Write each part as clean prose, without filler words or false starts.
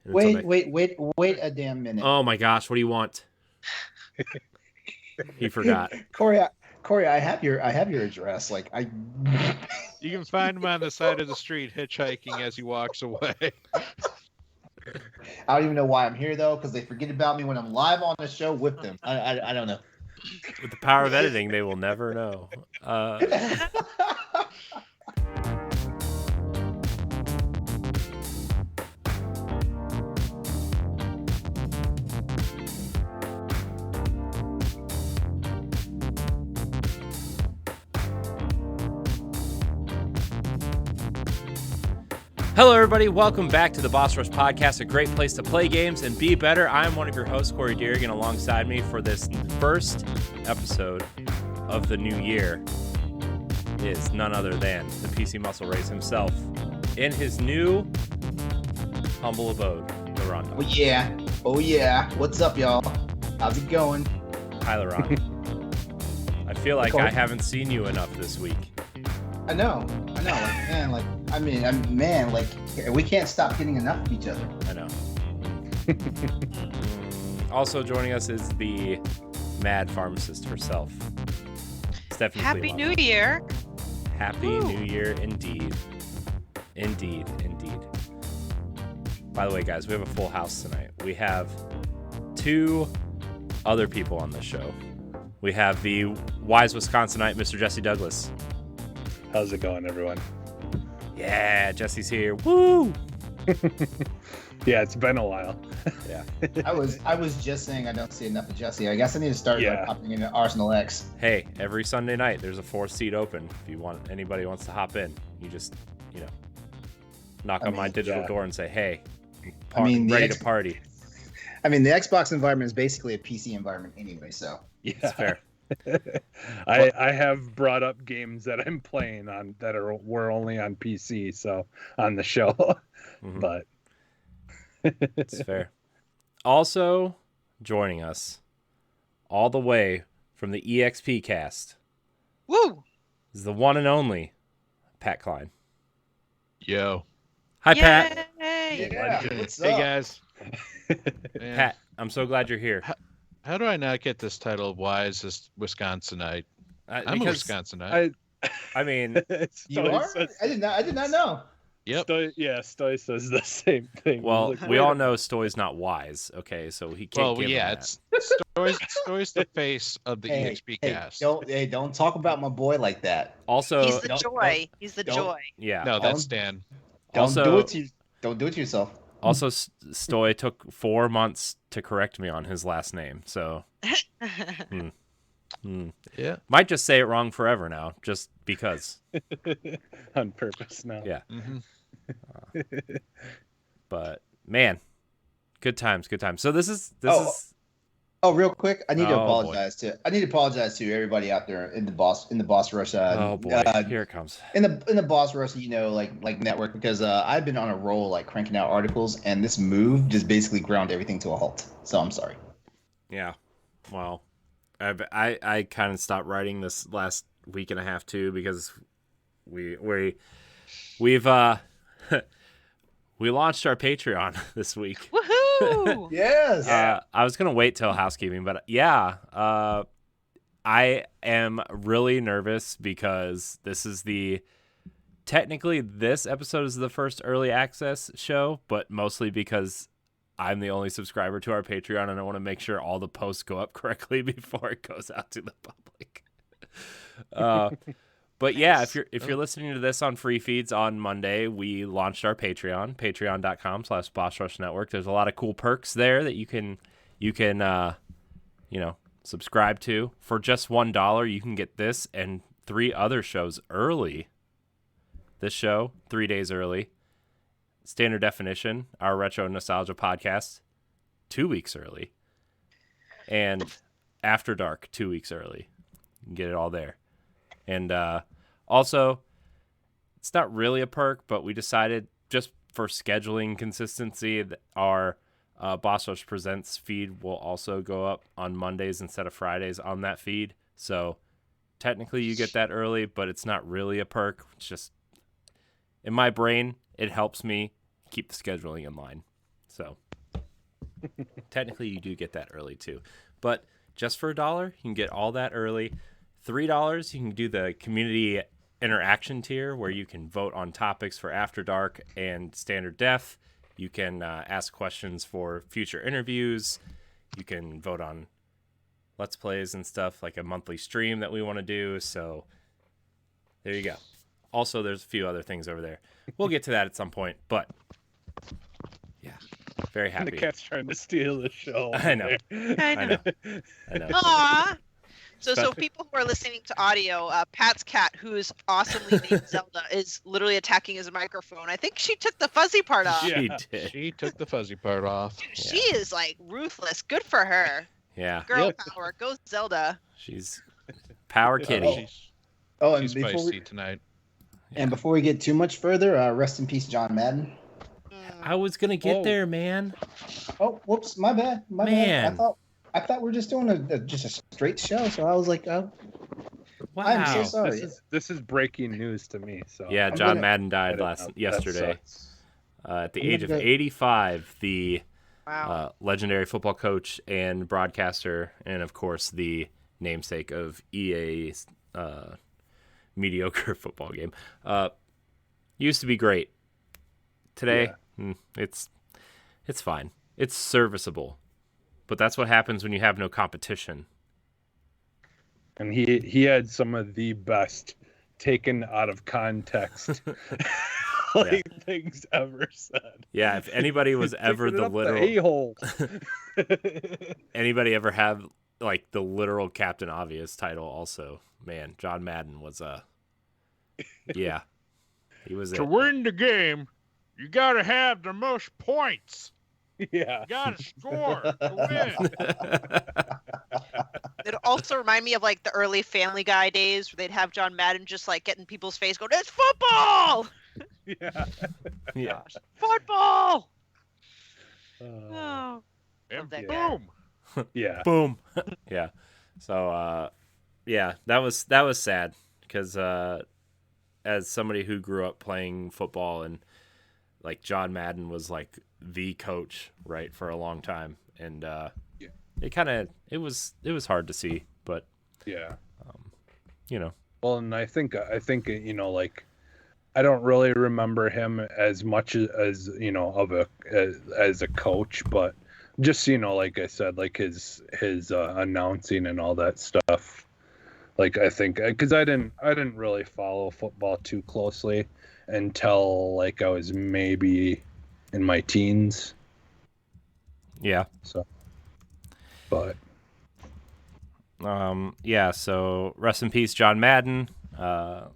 Wait a damn minute. Oh my gosh, what do you want? He forgot. Corey, I have your address. Like You can find him on the side of the street hitchhiking as he walks away. I don't even know why I'm here though, because they forget about me when I'm live on the show with them. I don't know. With the power of editing, they will never know. Hello, everybody. Welcome back to the Boss Rush Podcast, a great place to play games and be better. I'm one of your hosts, Corey Deerigan. Alongside me for this first episode of the new year is none other than the PC Muscle Race himself in his new humble abode, LeRon. Oh yeah. What's up, y'all? How's it going? Hi, LeRon. I feel like I haven't seen you enough this week. I know. We can't stop getting enough of each other. I know. Also joining us is the mad pharmacist herself, Stephanie. Happy New Year. Happy New Year, indeed. Indeed. By the way, guys, we have a full house tonight. We have two other people on this show. We have the wise Wisconsinite, Mr. Jesse Douglas. How's it going, everyone? Yeah, Jesse's here. Woo! Yeah, it's been a while. Yeah. I was just saying I don't see enough of Jesse. I guess I need to start popping into Arsenal X. Hey, every Sunday night there's a 4th seat open. If anybody wants to hop in, you just, knock on my digital door and say, "Hey, ready to party." I mean, the Xbox environment is basically a PC environment anyway, so yeah, it's fair. I have brought up games that I'm playing on that were only on PC, so on the show, but it's fair. Also joining us, all the way from the EXPCast, is the one and only Pat Klein. Yo. Hi, Yay! Pat. yeah. What's Hey up? guys. Pat, I'm so glad you're here. How do I not get this title of wisest Wisconsinite? I'm a Wisconsinite. I mean, You are? I did not know. Yep. Stoy says the same thing. well, Like, we all know Stoy's not wise, okay? So he can't give him that. Stoy's the face of the EXPcast. Don't talk about my boy like that. Also, He's the joy. He's the joy. yeah. No, that's Dan. Don't do it to yourself. Also, Stoy took 4 months to correct me on his last name, so Yeah. might just say it wrong forever now, just because. on purpose now. Yeah. Mm-hmm. But man, good times. So this is. Oh, real quick, I need to Oh, apologize to to everybody out there in the boss rush. Oh boy, here it comes. In the boss rush, like network, because I've been on a roll like cranking out articles, and this move just basically ground everything to a halt. So I'm sorry. Yeah, well, I kind of stopped writing this last week and a half too, because we've we launched our Patreon this week. Woohoo! Yes. I was gonna wait till housekeeping, but yeah, I am really nervous because technically this episode is the first early access show, but mostly because I'm the only subscriber to our Patreon, and I want to make sure all the posts go up correctly before it goes out to the public. But yeah, if you're listening to this on free feeds on Monday, we launched our Patreon, patreon.com/BossRushNetwork. There's a lot of cool perks there that you can subscribe to. For just $1, you can get this and 3 other shows early. This show, 3 days early. Standard Definition, our retro nostalgia podcast, 2 weeks early. And After Dark, 2 weeks early. You can get it all there. And also, it's not really a perk, but we decided just for scheduling consistency that our Boss Rush Presents feed will also go up on Mondays instead of Fridays on that feed. So technically you get that early, but it's not really a perk. It's just, in my brain, it helps me keep the scheduling in line. So technically you do get that early too. But just for $1, you can get all that early. $3, you can do the community interaction tier where you can vote on topics for After Dark and Standard Def. You can ask questions for future interviews. You can vote on Let's Plays and stuff, like a monthly stream that we want to do. So there you go. Also, there's a few other things over there. We'll get to that at some point, but yeah, very happy. The cat's trying to steal the show. I know. I know. Aw. So people who are listening to audio, Pat's cat, who is awesomely named Zelda, is literally attacking his microphone. I think she took the fuzzy part off. She did. She took the fuzzy part off. She is like ruthless. Good for her. Yeah. Girl power. Go Zelda. She's power kitty. And She's feisty tonight. And before we get too much further, rest in peace, John Madden. I was gonna get there, man. Oh, whoops, my bad. My Man. bad. I thought we were just doing just a straight show, so I was like, oh, Wow. I'm so sorry. This is breaking news to me. So Yeah, I'm John gonna- Madden died yesterday at the age of 85. The Wow. legendary football coach and broadcaster, and of course the namesake of EA's mediocre football game. Used to be great. Today, it's fine. It's serviceable. But that's what happens when you have no competition. And he had some of the best taken out of context things ever said. Yeah, if anybody was ever the literal a-hole. anybody ever have like the literal Captain Obvious title also, man, John Madden was yeah. He was To win the game, you gotta have the most points. Yeah. You gotta score to win. It also remind me of like the early Family Guy days where they'd have John Madden just like get in people's face going, "It's football!" Yeah. Yeah. Football! Uh, Oh. And that boom. yeah. Boom. Yeah. So yeah, that was sad because as somebody who grew up playing football, and like John Madden was like the coach, right, for a long time, and it was hard to see, but Yeah. you know. Well, and I think you know, like, I don't really remember him as much as you know as a coach, but just, you know, like I said, like his announcing and all that stuff. Like, I think because I didn't really follow football too closely until like I was maybe in my teens. Yeah. So, but yeah, so rest in peace, John Madden. I'm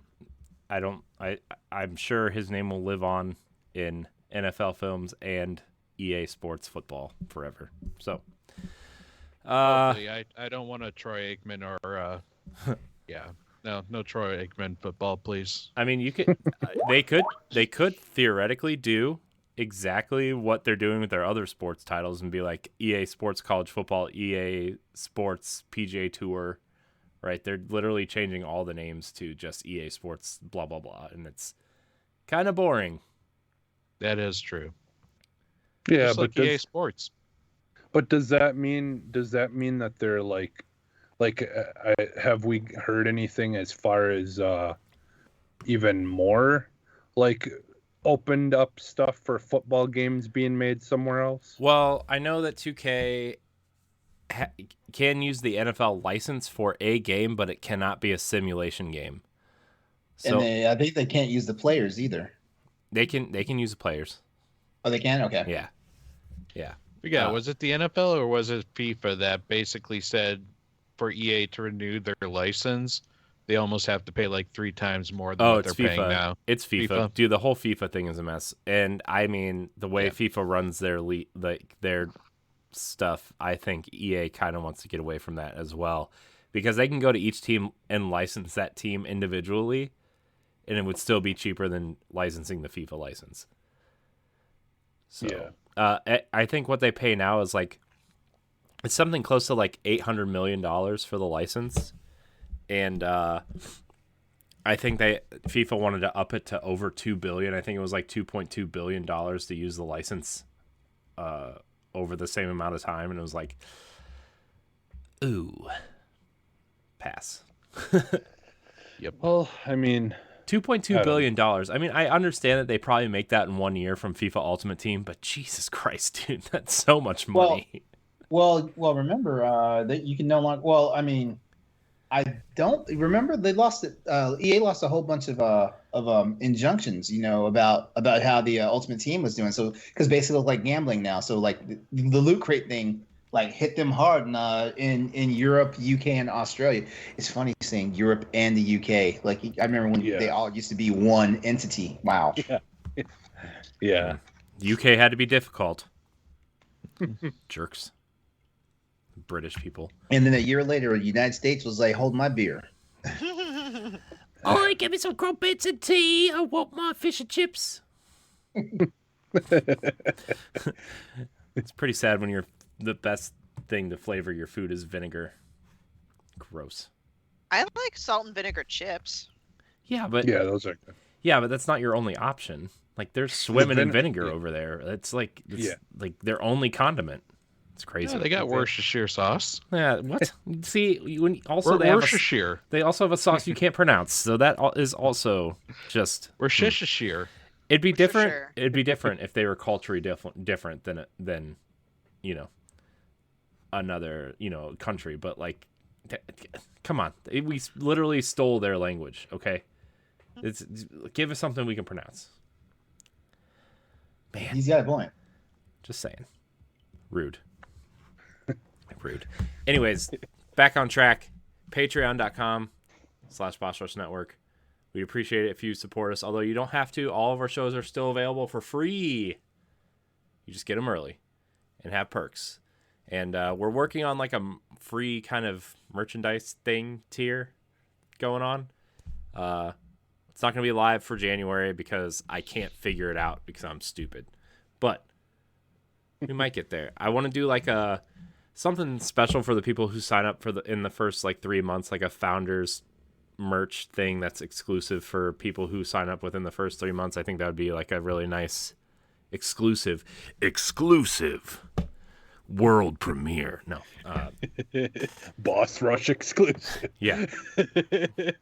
sure his name will live on in NFL films and EA Sports football forever. So, Hopefully, I don't want a Troy Aikman or no Troy Aikman football, please. I mean, you could, they could theoretically do exactly what they're doing with their other sports titles and be like EA Sports College Football, EA Sports PGA Tour, right? They're literally changing all the names to just EA Sports blah blah blah, and it's kind of boring. That is true. yeah, Just but like EA Sports. But does that mean that they're like have we heard anything as far as even more like opened up stuff for football games being made somewhere else? Well, I know that 2K can use the NFL license for a game, but it cannot be a simulation game. So And I think they can't use the players either. they can use the players. Oh, they can? Okay. Yeah. Yeah, was it the NFL or was it FIFA that basically said for EA to renew their license, they almost have to pay like 3 times more than what it's they're FIFA. paying now? It's FIFA. Dude, the whole FIFA thing is a mess. And I mean, the way Yeah. FIFA runs their stuff, I think EA kind of wants to get away from that as well, because they can go to each team and license that team individually, and it would still be cheaper than licensing the FIFA license. So, I think what they pay now is like, it's something close to like $800 million for the license. And I think FIFA wanted to up it to over $2 billion. I think it was like $2.2 billion to use the license over the same amount of time, and it was like, ooh, pass. Yep. Well, I mean, $2.2 billion. I mean, I understand that they probably make that in 1 year from FIFA Ultimate Team, but Jesus Christ, dude, that's so much money. Well, remember that you can no longer. Well, I mean, I don't remember they lost it. EA lost a whole bunch of injunctions, about how the Ultimate Team was doing. So because basically it's like gambling now. So like the loot crate thing like hit them hard in Europe, UK, and Australia. It's funny saying Europe and the UK. Like I remember when they all used to be one entity. Wow. Yeah. UK had to be difficult. Jerks. British people. And then a year later, the United States was like, hold my beer. Oh, give me some crumpets and tea. I want my fish and chips. It's pretty sad when the best thing to flavor your food is vinegar. Gross. I like salt and vinegar chips. Yeah, but those are good. Yeah, but that's not your only option. Like they're swimming in vinegar over there. It's like like their only condiment. It's crazy. Yeah, they got Worcestershire sauce. Yeah, what? See, they also have a sauce you can't pronounce. So that is also just Worcestershire. It'd be different. It'd be different if they were culturally different than another country. But like, come on, we literally stole their language. Okay, give us something we can pronounce. Man, he's got a point. Just saying. Rude. Anyways, back on track. Patreon.com/Boss Rush Network. We'd appreciate it if you support us. Although you don't have to. All of our shows are still available for free. You just get them early and have perks. And we're working on like a free kind of merchandise thing tier going on. It's not going to be live for January because I can't figure it out because I'm stupid. But we might get there. I want to do like something special for the people who sign up in the first like 3 months, like a founders merch thing that's exclusive for people who sign up within the first 3 months. I think that would be like a really nice exclusive world premiere. No, Boss Rush exclusive. Yeah,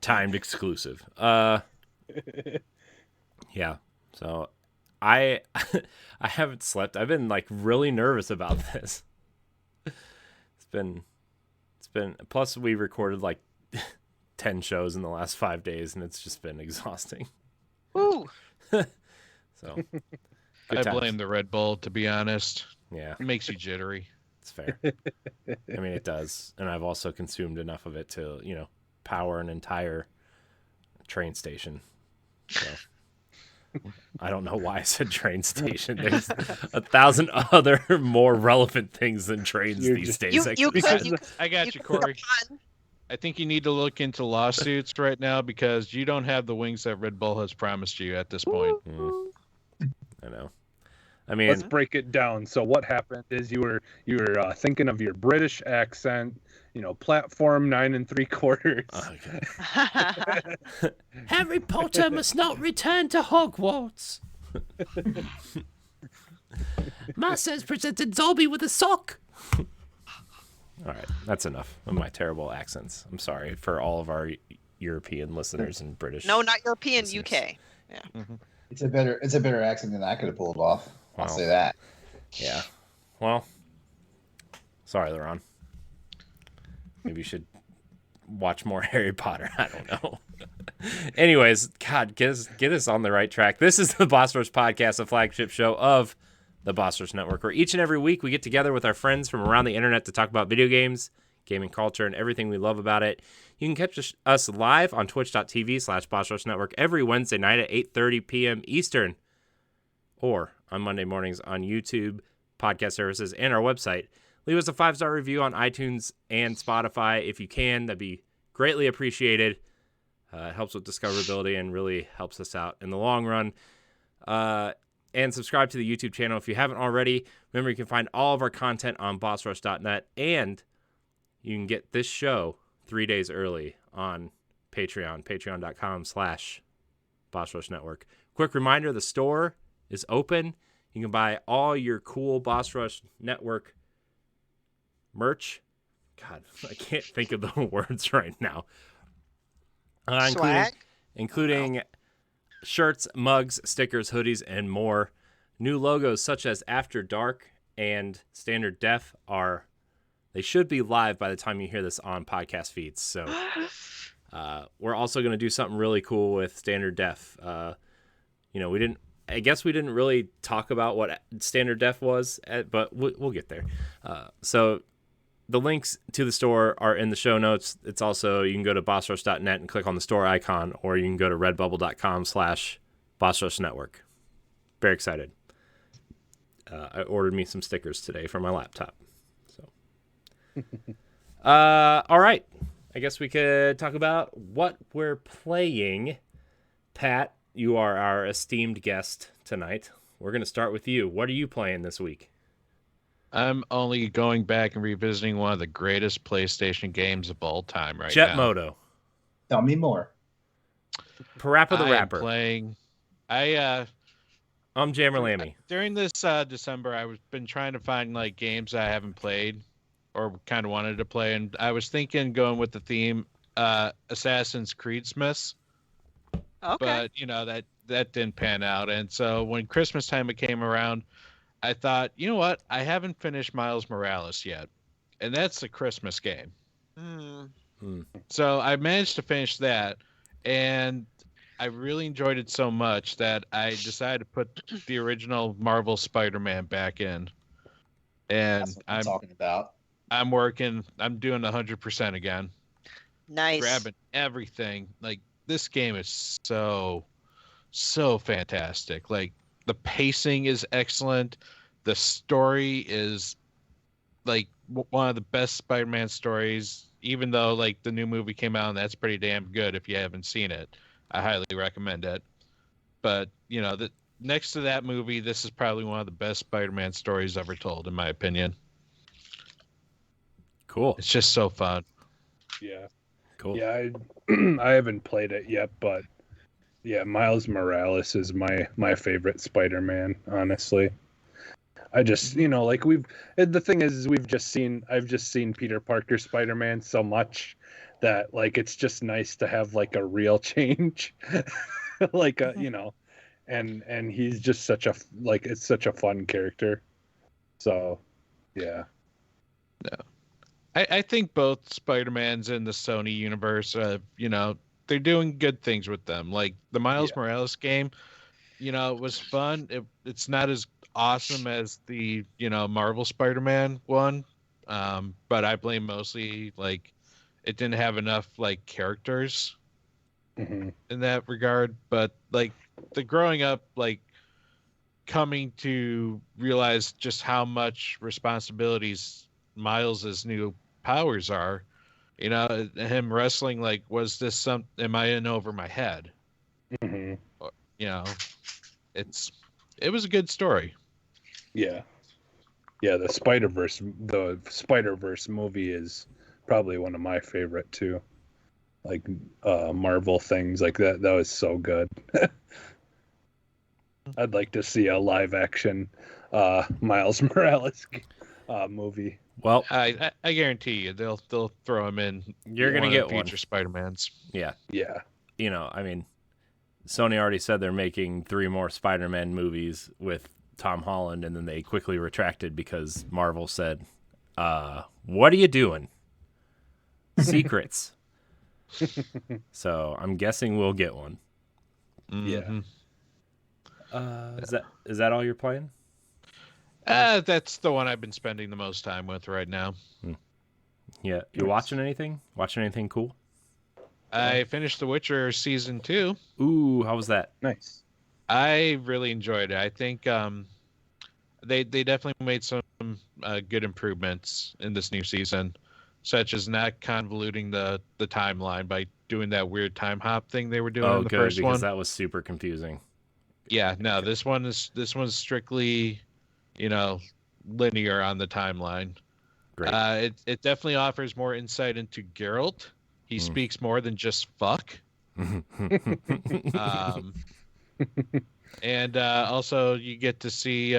timed exclusive. Yeah. So I haven't slept. I've been like really nervous about this. It's been plus we recorded like 10 shows in the last 5 days and it's just been exhausting. Woo. So I blame the Red Bull, to be honest. Yeah. It makes you jittery. It's fair. I mean, it does. And I've also consumed enough of it to, power an entire train station. So I don't know why I said train station. There's 1,000 other more relevant things than trains these days. I got you, Corey. I think you need to look into lawsuits right now because you don't have the wings that Red Bull has promised you at this point. I know. I mean, let's break it down. So what happened is you were thinking of your British accent, platform 9 3/4. Okay. Harry Potter must not return to Hogwarts. Masters presented Zolby with a sock. All right, that's enough of my terrible accents. I'm sorry for all of our European listeners and British. No, not European, listeners. UK. Yeah. Mm-hmm. It's a better accent than I could have pulled off. I'll say that. Yeah. Well, sorry, LeRon. Maybe you should watch more Harry Potter. I don't know. Anyways, God, get us on the right track. This is the Boss Rush Podcast, a flagship show of the Boss Rush Network, where each and every week we get together with our friends from around the internet to talk about video games, gaming culture, and everything we love about it. You can catch us live on twitch.tv/Boss Rush Network every Wednesday night at 8:30 p.m. Eastern, or on Monday mornings on YouTube, podcast services, and our website. Leave us a 5-star review on iTunes and Spotify if you can. That'd be greatly appreciated. It helps with discoverability and really helps us out in the long run. And subscribe to the YouTube channel if you haven't already. Remember, you can find all of our content on bossrush.net, and you can get this show 3 days early on Patreon, patreon.com/Boss Rush Network. Quick reminder, the store is open. You You can buy all your cool Boss Rush Network merch. God, I can't think of the words right now. Including shirts, mugs, stickers, hoodies, and more. New logos such as After Dark and Standard Def they should be live by the time you hear this on podcast feeds. So we're also going to do something really cool with Standard Def. I guess we didn't really talk about what Standard Def was, but we'll get there. So the links to the store are in the show notes. It's also, you can go to bossrush.net and click on the store icon, or you can go to redbubble.com/bossrushnetwork. Very excited. I ordered me some stickers today for my laptop. So, all right. I guess we could talk about what we're playing. Pat, you are our esteemed guest tonight. We're going to start with you. What are you playing this week? I'm only going back and revisiting one of the greatest PlayStation games of all time right Jet now. Moto. Tell me more. Parappa the Rapper. I'm Jammer Lammy. During this December, I've been trying to find like games I haven't played or kind of wanted to play, and I was thinking going with the theme Assassin's Creed Smiths. Okay. But that didn't pan out, and so when Christmas time came around, I thought, you know what? I haven't finished Miles Morales yet, and that's a Christmas game. So I managed to finish that, and I really enjoyed it so much that I decided to put the original Marvel Spider-Man back in. And That's what I'm talking about. I'm doing 100% again. Nice. Grabbing everything. Like, this game is so fantastic. Like, the pacing is excellent. The story is like one of the best Spider-Man stories, even though like the new movie came out and that's pretty damn good. If you haven't seen it, I highly recommend it. But next to that movie, this is probably one of the best Spider-Man stories ever told, in my opinion. Cool. It's just so fun. Yeah. Cool. Yeah, I haven't played it yet, but yeah, Miles Morales is my favorite Spider-Man, honestly. I just, the thing is I've just seen Peter Parker Spider-Man so much that like it's just nice to have like a real change. And he's just it's such a fun character. So, yeah. No. I think both Spider-Mans in the Sony universe, they're doing good things with them. Like the Miles Morales game, it was fun. It's not as awesome as the Marvel Spider-Man one, but I blame mostly like it didn't have enough like characters in that regard. But like the growing up, like coming to realize just how much responsibilities Miles's new powers are, him wrestling like, was this am I in over my head? It was a good story. Yeah, the Spider-Verse movie is probably one of my favorite too. Like Marvel things like that was so good. I'd like to see a live action Miles Morales movie. Well, I guarantee you they'll throw him in. You're gonna get future Spider-Mans. Yeah. I mean, Sony already said they're making 3 more Spider-Man movies with Tom Holland, and then they quickly retracted because Marvel said, what are you doing? Secrets. So I'm guessing we'll get one. Mm-hmm. Yeah. Is that all you're playing? That's the one I've been spending the most time with right now. Yeah. You watching anything? Watching anything cool? I finished The Witcher season 2. Ooh, how was that? Nice. I really enjoyed it. I think they definitely made some good improvements in this new season, such as not convoluting the timeline by doing that weird time hop thing they were doing in the first one. Because that was super confusing. Yeah, no, this one's strictly, linear on the timeline. Great. It definitely offers more insight into Geralt. He speaks more than just fuck. And also you get to see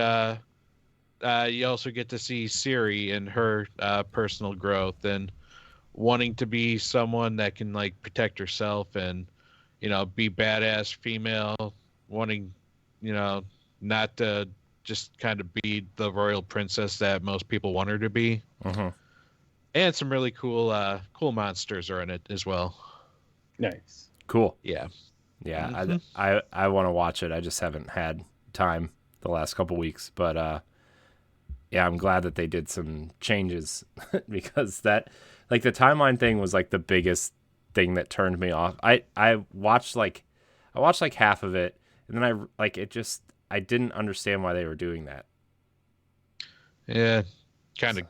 Siri and her personal growth and wanting to be someone that can like protect herself and be badass female, wanting not to just kind of be the royal princess that most people want her to be. Mm-hmm. And some really cool monsters are in it as well. Nice. Cool. Yeah. Yeah, I want to watch it. I just haven't had time the last couple weeks, but yeah, I'm glad that they did some changes because that, like, the timeline thing was like the biggest thing that turned me off. I watched like half of it, and then I didn't understand why they were doing that. Yeah, kind of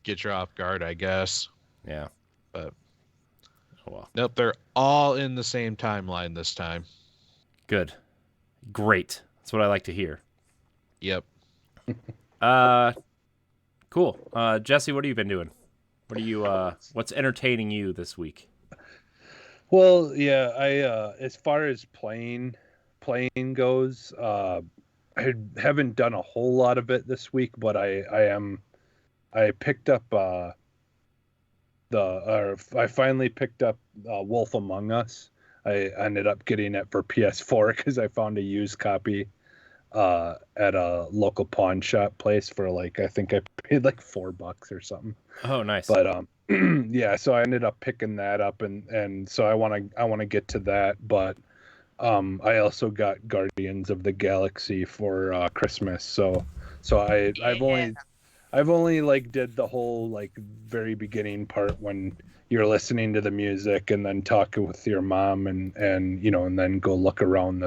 get you off guard, I guess. Yeah, but oh well. Nope, they're all in the same timeline this time. Good, great. That's what I like to hear. Yep. Cool. Jesse, what have you been doing? What are you? What's entertaining you this week? Well, yeah, I as far as playing goes, I haven't done a whole lot of it this week, but I picked up I finally picked up Wolf Among Us. I ended up getting it for PS4 because I found a used copy at a local pawn shop place for like, I think I paid like $4 or something. Oh, nice. But yeah, so I ended up picking that up, and so I want to get to that, but I also got Guardians of the Galaxy for Christmas, so I've only like did the whole like very beginning part when you're listening to the music and then talking with your mom and and then go look around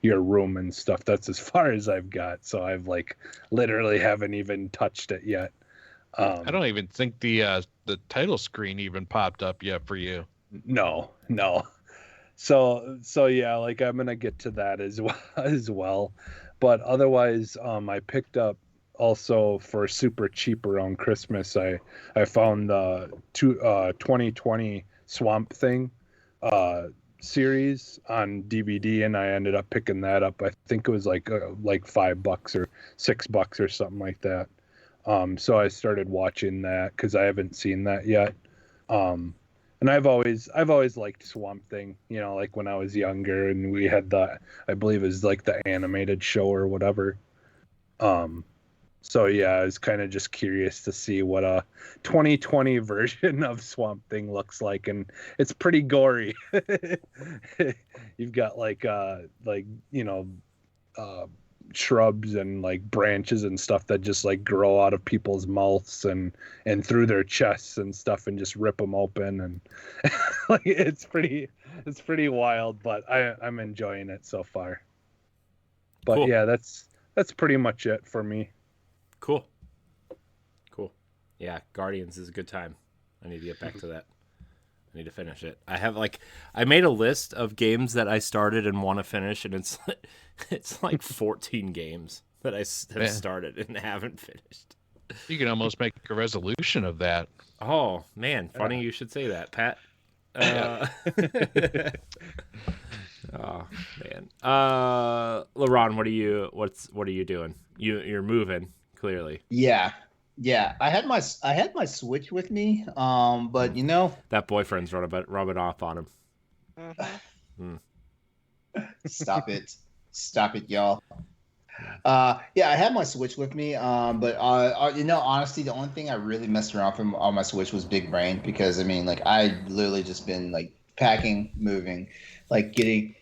your room and stuff. That's as far as I've got. So I've like literally haven't even touched it yet. I don't even think the title screen even popped up yet for you. No. So yeah, like I'm gonna get to that as well. But otherwise, I picked up also for super cheap around Christmas. I found the 2020 Swamp Thing series on DVD, and I ended up picking that up. I think it was like $5 or $6 or something like that. So I started watching that because I haven't seen that yet. And I've always liked Swamp Thing, like when I was younger, and we had I believe it was like the animated show or whatever. So yeah, I was kind of just curious to see what a 2020 version of Swamp Thing looks like, and it's pretty gory. You've got shrubs and like branches and stuff that just like grow out of people's mouths and through their chests and stuff, and just rip them open, and like it's pretty wild, but I'm enjoying it so far. But cool. Yeah, that's pretty much it for me. Cool. Yeah, Guardians is a good time. I need to get back to that. I need to finish it. I made a list of games that I started and want to finish, and it's like 14 games that I have started and haven't finished. You can almost make a resolution of that. Oh man, funny you should say that, Pat. Oh man, LeRon, what are you doing? You're moving clearly. Yeah. I had my Switch with me, but that boyfriend's rubbing off on him. Stop it, y'all. Yeah, I had my Switch with me, but honestly, the only thing I really messed around from on my Switch was Big Brain, because I mean, like, I literally just been like packing, moving, like getting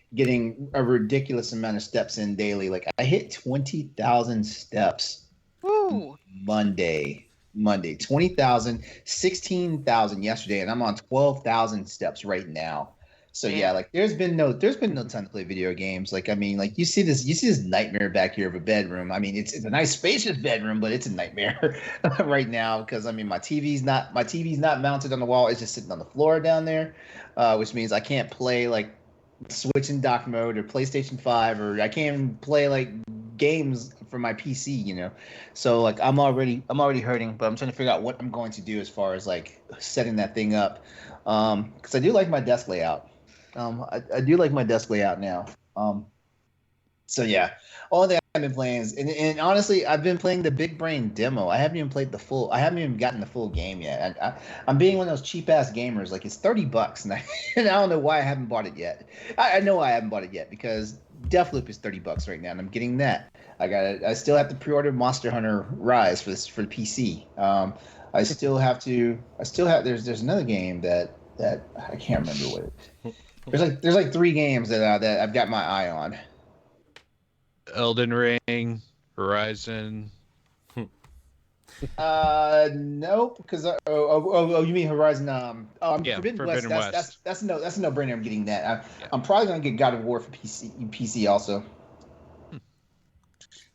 a ridiculous amount of steps in daily. Like, I hit 20,000 steps. Woo. Monday, 20,000, 16,000 yesterday, and I'm on 12,000 steps right now. So yeah, like there's been no time to play video games. Like, I mean, like you see this nightmare back here of a bedroom. I mean, it's a nice spacious bedroom, but it's a nightmare right now because I mean my TV's not mounted on the wall. It's just sitting on the floor down there, which means I can't play like Switch in dock mode or PlayStation 5, or I can't even play like games for my PC, So like I'm already hurting, but I'm trying to figure out what I'm going to do as far as like setting that thing up. Because I do like my desk layout. I do like my desk layout now. So yeah, all that I've been playing is, and honestly, I've been playing the Big Brain demo. I haven't even played the full. I haven't even gotten the full game yet. I'm being one of those cheap ass gamers. Like it's $30, and and I don't know why I haven't bought it yet. I know I haven't bought it yet because Deathloop is $30 right now, and I'm getting that. I still have to pre-order Monster Hunter Rise for the PC. I still have. There's another game that I can't remember what it. There's like 3 games that I've got my eye on. Elden Ring, Horizon. Nope. Because you mean Horizon? Yeah, Forbidden Forbidden West. That's a no brainer. I'm getting that. I'm probably gonna get God of War for PC also.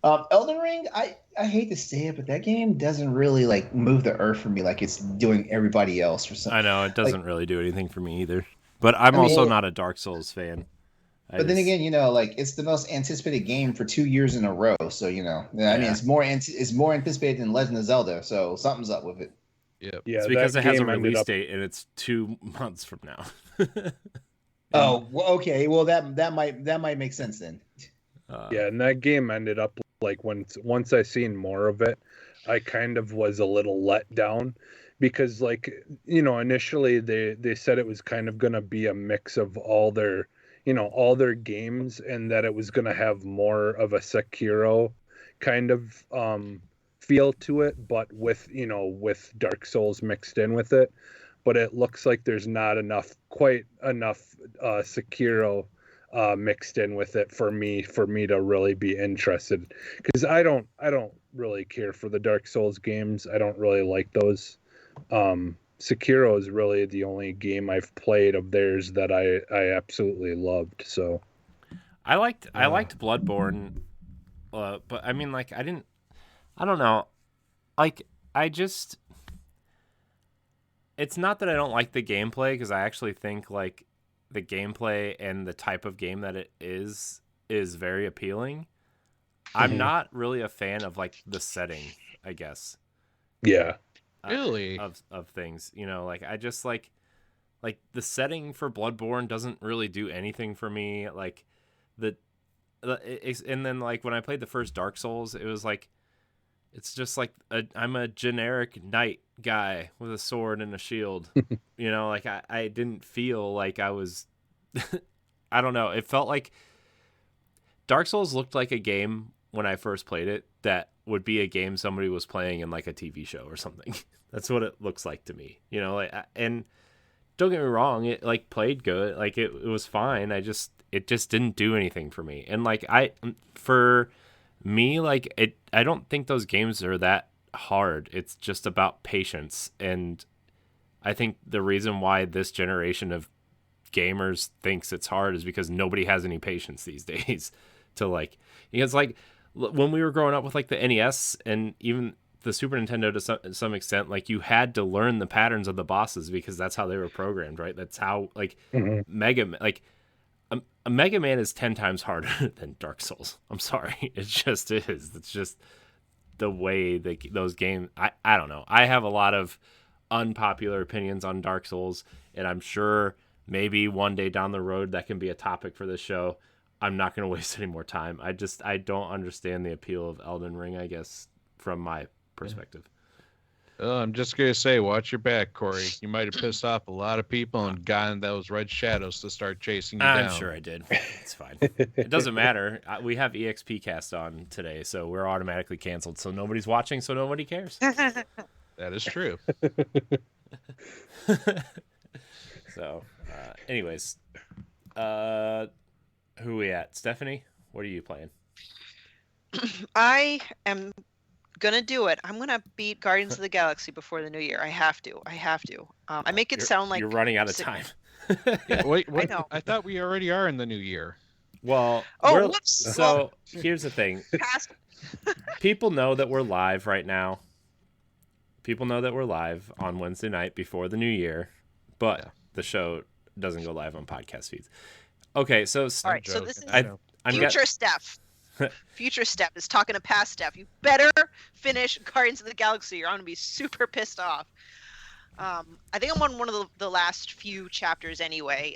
Elden Ring, I hate to say it, but that game doesn't really like move the earth for me like it's doing everybody else for some. I know it doesn't really do anything for me either. But I'm also not a Dark Souls fan. Then again, like it's the most anticipated game for 2 years in a row. So I mean, it's more anticipated than Legend of Zelda. So something's up with it. Yep. Yeah, it's because it has a release date and it's 2 months from now. Oh, well, okay. Well, that might make sense then. Yeah, and that game ended up like once I seen more of it, I kind of was a little let down because initially they said it was kind of gonna be a mix of all their games and that it was going to have more of a Sekiro kind of feel to it, but with Dark Souls mixed in with it. But it looks like there's not quite enough Sekiro mixed in with it for me to really be interested, because I don't really care for the Dark Souls games. I don't really like those. Sekiro is really the only game I've played of theirs that I absolutely loved. So I liked Bloodborne, but I mean, like, I don't know, like, it's not that I don't like the gameplay, because I actually think like the gameplay and the type of game that it is very appealing. I'm not really a fan of like the setting, I guess. Yeah. Really? Of things, like I just like the setting for Bloodborne doesn't really do anything for me. Like and then like when I played the first Dark Souls, it was like it's just like I'm a generic knight guy with a sword and a shield. Like I didn't feel like I was. I don't know. It felt like Dark Souls looked like a game when I first played it that would be a game somebody was playing in like a TV show or something. That's what it looks like to me, and don't get me wrong, it like played good. Like it was fine. It just didn't do anything for me. And like for me, like I don't think those games are that hard. It's just about patience. And I think the reason why this generation of gamers thinks it's hard is because nobody has any patience these days to like, it's like, when we were growing up with like the NES and even the Super Nintendo to some extent, like you had to learn the patterns of the bosses because that's how they were programmed, right? That's how like a Mega Man is 10 times harder than Dark Souls. I'm sorry, it just is. It's just the way those games. I don't know. I have a lot of unpopular opinions on Dark Souls, and I'm sure maybe one day down the road that can be a topic for this show. I'm not going to waste any more time. I don't understand the appeal of Elden Ring, I guess, from my perspective. I'm just going to say, watch your back, Corey. You might have pissed off a lot of people and gotten those red shadows to start chasing you down. I'm sure I did. It's fine. It doesn't matter. We have EXPcast on today, so we're automatically canceled. So nobody's watching, so nobody cares. That is true. So, anyways, who are we at? Stephanie, what are you playing? I am gonna do it. I'm gonna beat Guardians of the Galaxy before the new year. I have to. I make it sound like you're running out of time. Yeah, wait, I know. I thought we already are in the new year. Well, whoops. So here's the thing. People know that we're live right now. People know that we're live on Wednesday night before the new year, but the show doesn't go live on podcast feeds. Okay, so all right. So this is I'm future Steph. Future Steph is talking to past Steph. You better finish Guardians of the Galaxy. You're going to be super pissed off. I think I'm on one of the last few chapters anyway.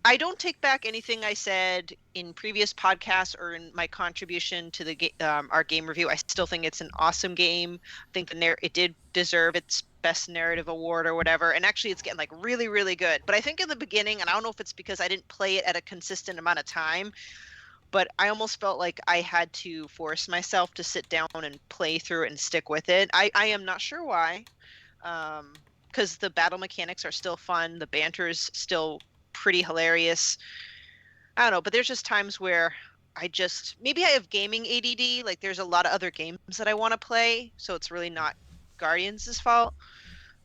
I don't take back anything I said in previous podcasts or in my contribution to the our game review. I still think it's an awesome game. I think it did deserve its best narrative award or whatever. And actually, it's getting like really, really good. But I think in the beginning, and I don't know if it's because I didn't play it at a consistent amount of time, but I almost felt like I had to force myself to sit down and play through it and stick with it. I am not sure why, because the battle mechanics are still fun. The banter is still pretty hilarious. I don't know, but there's just times where maybe I have gaming ADD. Like there's a lot of other games that I want to play, so it's really not Guardians' fault.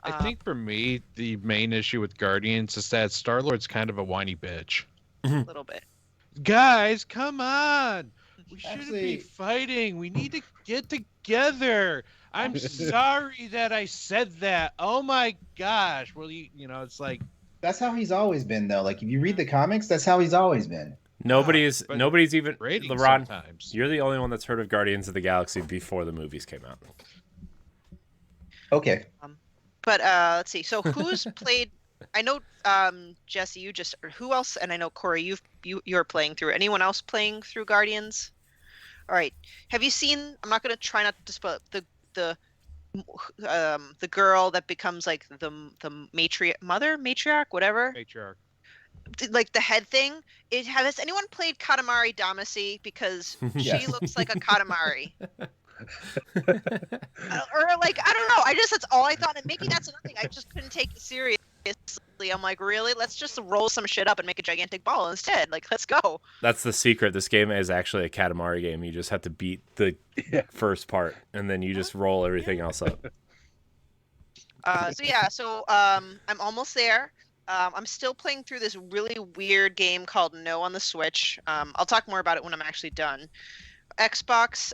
I think for me, the main issue with Guardians is that Star-Lord's kind of a whiny bitch. A little bit. Guys, come on! We shouldn't Actually- be fighting. We need to get together. I'm sorry that I said that. Oh my gosh. Well, it's like That's how he's always been, though. Like if you read the comics, that's how he's always been. Nobody's but even rating LeRon. sometimes. You're the only one that's heard of Guardians of the Galaxy before the movies came out. Okay. But let's see. So who's played? I know Jesse, who else? And I know Corey, you're playing through. Anyone else playing through Guardians? All right. Have you seen? I'm not going to try not to spoil it, the girl that becomes like the matriarch, whatever. Matriarch. Like the head thing. Has anyone played Katamari Damacy? Because she Yes. looks like a Katamari. Or like I don't know. That's all I thought, and maybe that's another thing. I just couldn't take it seriously. I'm like, really? Let's just roll some shit up and make a gigantic ball instead. Like, let's go. That's the secret. This game is actually a Katamari game. You just have to beat the first part, and then you just roll everything else up. So I'm almost there. I'm still playing through this really weird game called No on the Switch. I'll talk more about it when I'm actually done. Xbox,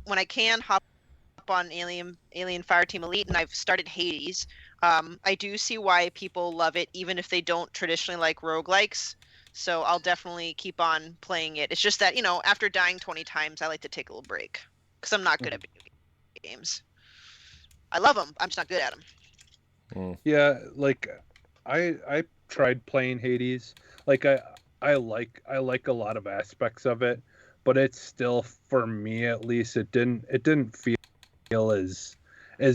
when I can hop on Alien Fireteam Elite, and I've started Hades. I do see why people love it, even if they don't traditionally like roguelikes. So I'll definitely keep on playing it. It's just that, after dying 20 times, I like to take a little break because I'm not good at video games. I love them. I'm just not good at them. Yeah, like I tried playing Hades. Like I like a lot of aspects of it, but it's still, for me at least, it didn't feel as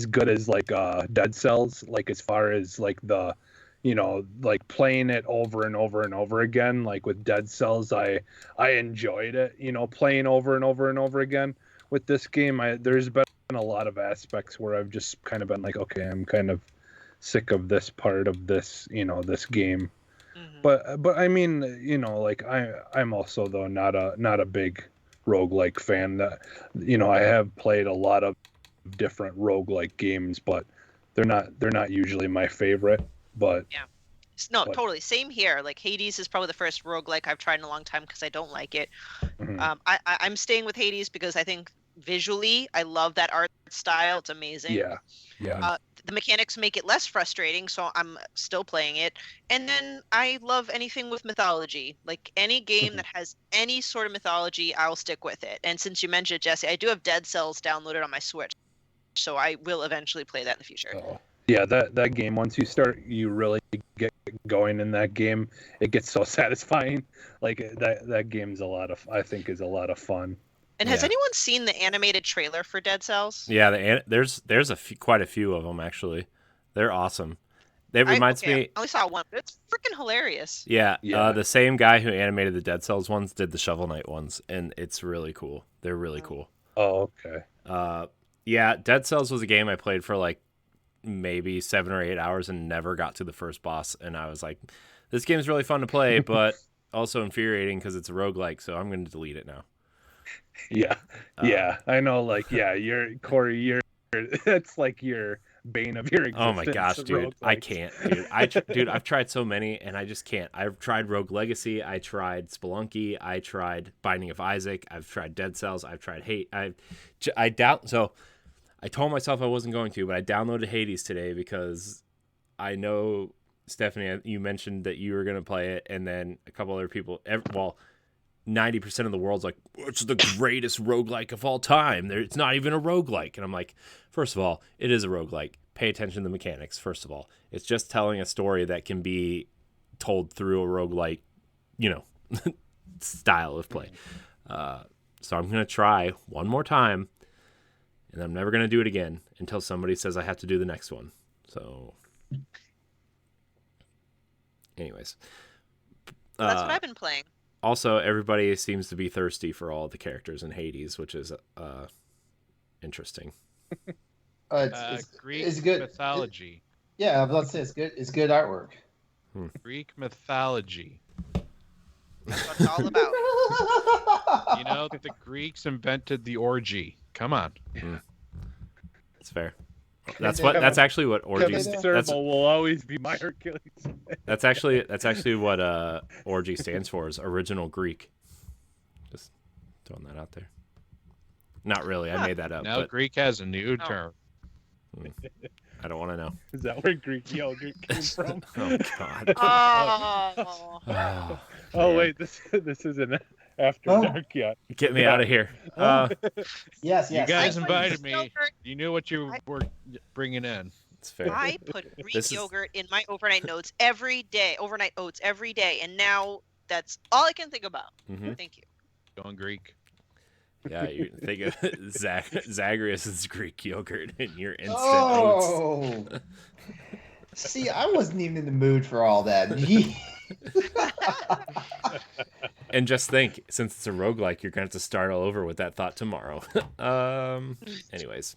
good as like Dead Cells, like as far as like the like playing it over and over and over again. Like with Dead Cells, I enjoyed it, playing over and over and over again. With this game, there's been a lot of aspects where I've just kind of been like, okay, I'm kind of sick of this part of this this game. Mm-hmm. But I mean, like I'm also though not a big roguelike fan. That I have played a lot of different roguelike games, but they're not usually my favorite. But No, totally. Same here. Like Hades is probably the first roguelike I've tried in a long time because I don't like it. Mhm. I'm staying with Hades because I think visually I love that art style. It's amazing. yeah. The mechanics make it less frustrating, so I'm still playing it. And then I love anything with mythology. Like any game that has any sort of mythology, I'll stick with it. And since you mentioned it, Jesse, I do have Dead Cells downloaded on my Switch, so I will eventually play that in the future. Oh. Yeah, that game, once you really get going in that game, it gets so satisfying. Like that game's I think is a lot of fun. And has anyone seen the animated trailer for Dead Cells? Yeah, there's quite a few of them actually. They're awesome. It reminds me. I only saw one, but it's freaking hilarious. Yeah, Yeah. the same guy who animated the Dead Cells ones did the Shovel Knight ones, and it's really cool. They're really cool. Oh, okay. Yeah, Dead Cells was a game I played for like maybe 7 or 8 hours and never got to the first boss, and I was like, this game's really fun to play, but also infuriating because it's a roguelike, so I'm going to delete it now. Yeah. Yeah. I know, like, Corey, that's like your bane of your existence. Oh my gosh, dude. I roguelikes. can't, dude. I've tried so many and I just can't. I've tried Rogue Legacy, I tried Spelunky, I tried Binding of Isaac, I've tried Dead Cells, I've tried I told myself I wasn't going to, but I downloaded Hades today because I know, Stephanie, you mentioned that you were going to play it, and then a couple other people, 90% of the world's like, it's the greatest roguelike of all time. It's not even a roguelike. And I'm like, first of all, it is a roguelike. Pay attention to the mechanics, first of all. It's just telling a story that can be told through a roguelike, style of play. So I'm going to try one more time, and I'm never going to do it again until somebody says I have to do the next one. So, anyways. That's what I've been playing. Also, everybody seems to be thirsty for all the characters in Hades, which is interesting. Greek it's good mythology. Yeah, I was about to say it's good. It's good artwork. Greek mythology. That's what it's all about. The Greeks invented the orgy. Come on. That's fair. That's actually what orgy. Thermal will always be my Hercules. That's actually what orgy stands for, is original Greek. Just throwing that out there. Not really. I made that up. Now but Greek has a new term. I don't want to know. Is that where Greek yogurt came from? Oh God. Oh wait, this isn't after dark yet. Get me out of here. Yes. You guys I invited put me. yogurt- You knew what you were bringing in. It's fair. I put Greek yogurt in my overnight oats every day, and now that's all I can think about. Mm-hmm. Thank you. Going Greek. Yeah, you think of Zagreus' Greek yogurt in your instant oats. See, I wasn't even in the mood for all that. And just think, since it's a roguelike, you're going to have to start all over with that thought tomorrow. Anyways.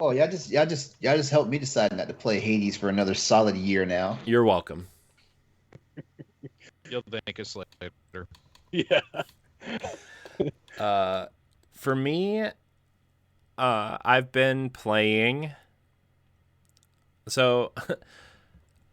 Oh, y'all just helped me decide not to play Hades for another solid year now. You're welcome. You'll thank us later. Yeah. For me, I've been playing. So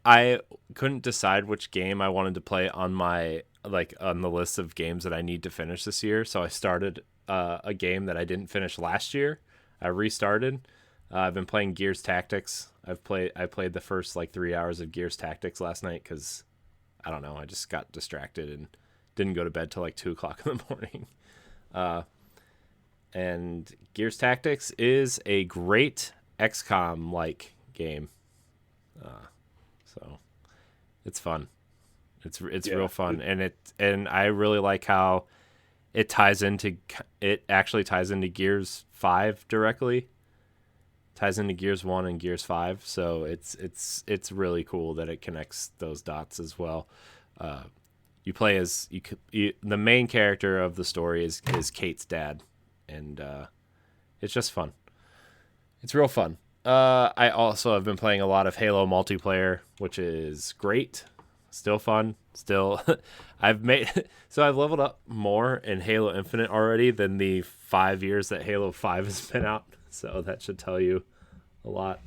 I couldn't decide which game I wanted to play on on the list of games that I need to finish this year. So I started a game that I didn't finish last year. I restarted. I've been playing Gears Tactics. I played the first 3 hours of Gears Tactics last night because I don't know. I just got distracted and didn't go to bed till 2:00 in the morning. And Gears Tactics is a great XCOM-like game. So it's fun. It's real fun, and I really like how it actually ties into Gears 5 directly. Ties into Gears 1 and Gears 5, so it's really cool that it connects those dots as well. You play as the main character of the story is Kate's dad, and it's just fun. It's real fun. I also have been playing a lot of Halo multiplayer, which is great. Still fun. Still, I've leveled up more in Halo Infinite already than the 5 years that Halo 5 has been out. So that should tell you a lot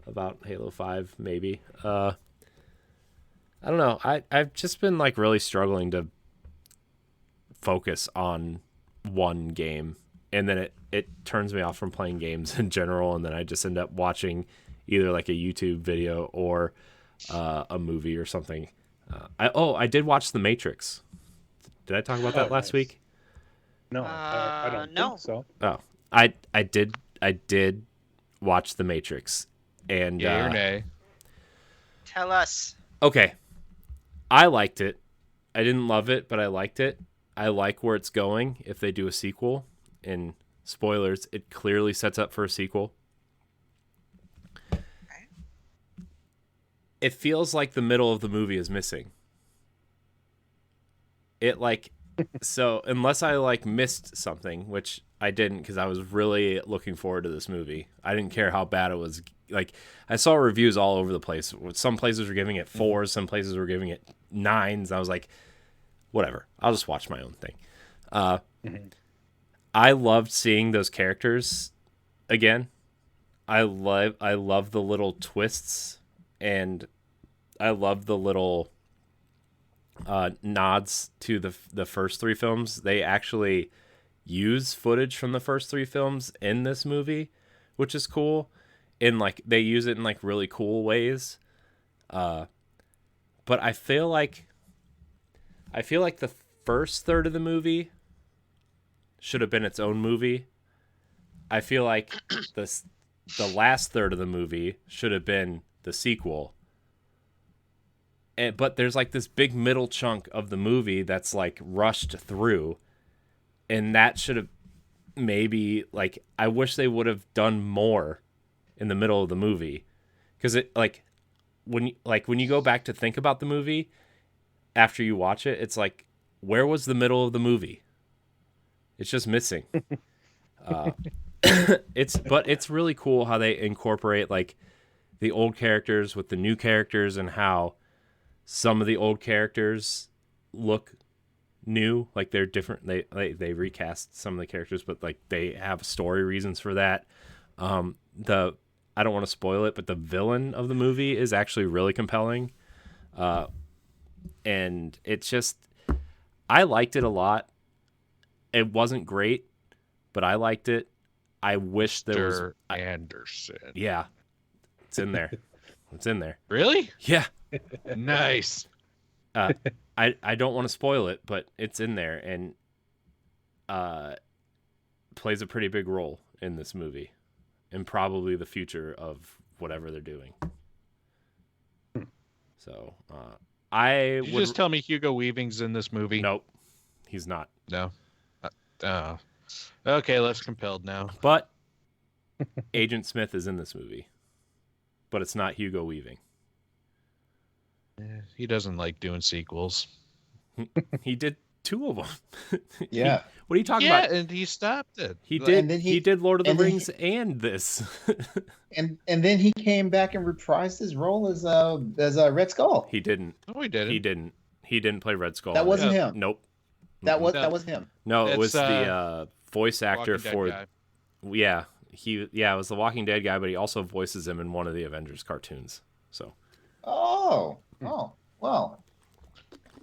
about Halo 5, maybe. I don't know. I've just been really struggling to focus on one game, and then it turns me off from playing games in general, and then I just end up watching either a YouTube video or a movie or something. I did watch The Matrix. Did I talk about that last week? No, I don't think so. Oh, I did watch The Matrix, and Yay or nay? Tell us. Okay, I liked it. I didn't love it, but I liked it. I like where it's going. If they do a sequel, and spoilers, it clearly sets up for a sequel. It feels like the middle of the movie is missing. So unless I missed something, which I didn't, because I was really looking forward to this movie. I didn't care how bad it was. I saw reviews all over the place. Some places were giving it 4s, some places were giving it 9s. I was like, whatever, I'll just watch my own thing. I loved seeing those characters again. I love the little twists, and I love the little nods to the first 3 films. They actually use footage from the first 3 films in this movie, which is cool. And they use it in really cool ways. But I feel like the first third of the movie should have been its own movie. I feel like the last third of the movie should have been the sequel. but there's like this big middle chunk of the movie that's like rushed through, and that should have maybe like I wish they would have done more in the middle of the movie, because it like when you go back to think about the movie after you watch it, it's like, where was the middle of the movie? It's just missing. It's really cool how they incorporate like the old characters with the new characters, and how some of the old characters look new, like they're different. They recast some of the characters, but like they have story reasons for that. I don't want to spoil it, but the villain of the movie is actually really compelling. And it's just, I liked it a lot. It wasn't great, but I liked it. I wish there was Anderson. Yeah, it's in there. It's in there. Really? Yeah. Nice. I don't want to spoil it, but it's in there, and plays a pretty big role in this movie, and probably the future of whatever they're doing. So Did you just tell me Hugo Weaving's in this movie? Nope, he's not. No. Okay, less compelled now. But Agent Smith is in this movie, but it's not Hugo Weaving. He doesn't like doing sequels. He did 2 of them. Yeah. What are you talking about? Yeah, and he stopped it. He did. And then he did Lord of the Rings and this. and then he came back and reprised his role as Red Skull. He didn't. No, he didn't. He didn't. He didn't play Red Skull. That wasn't him. Nope. That was him. No, it It's, was the voice actor Walking Dead for. guy. Yeah, it was the Walking Dead guy, but he also voices him in one of the Avengers cartoons. So. Oh, well.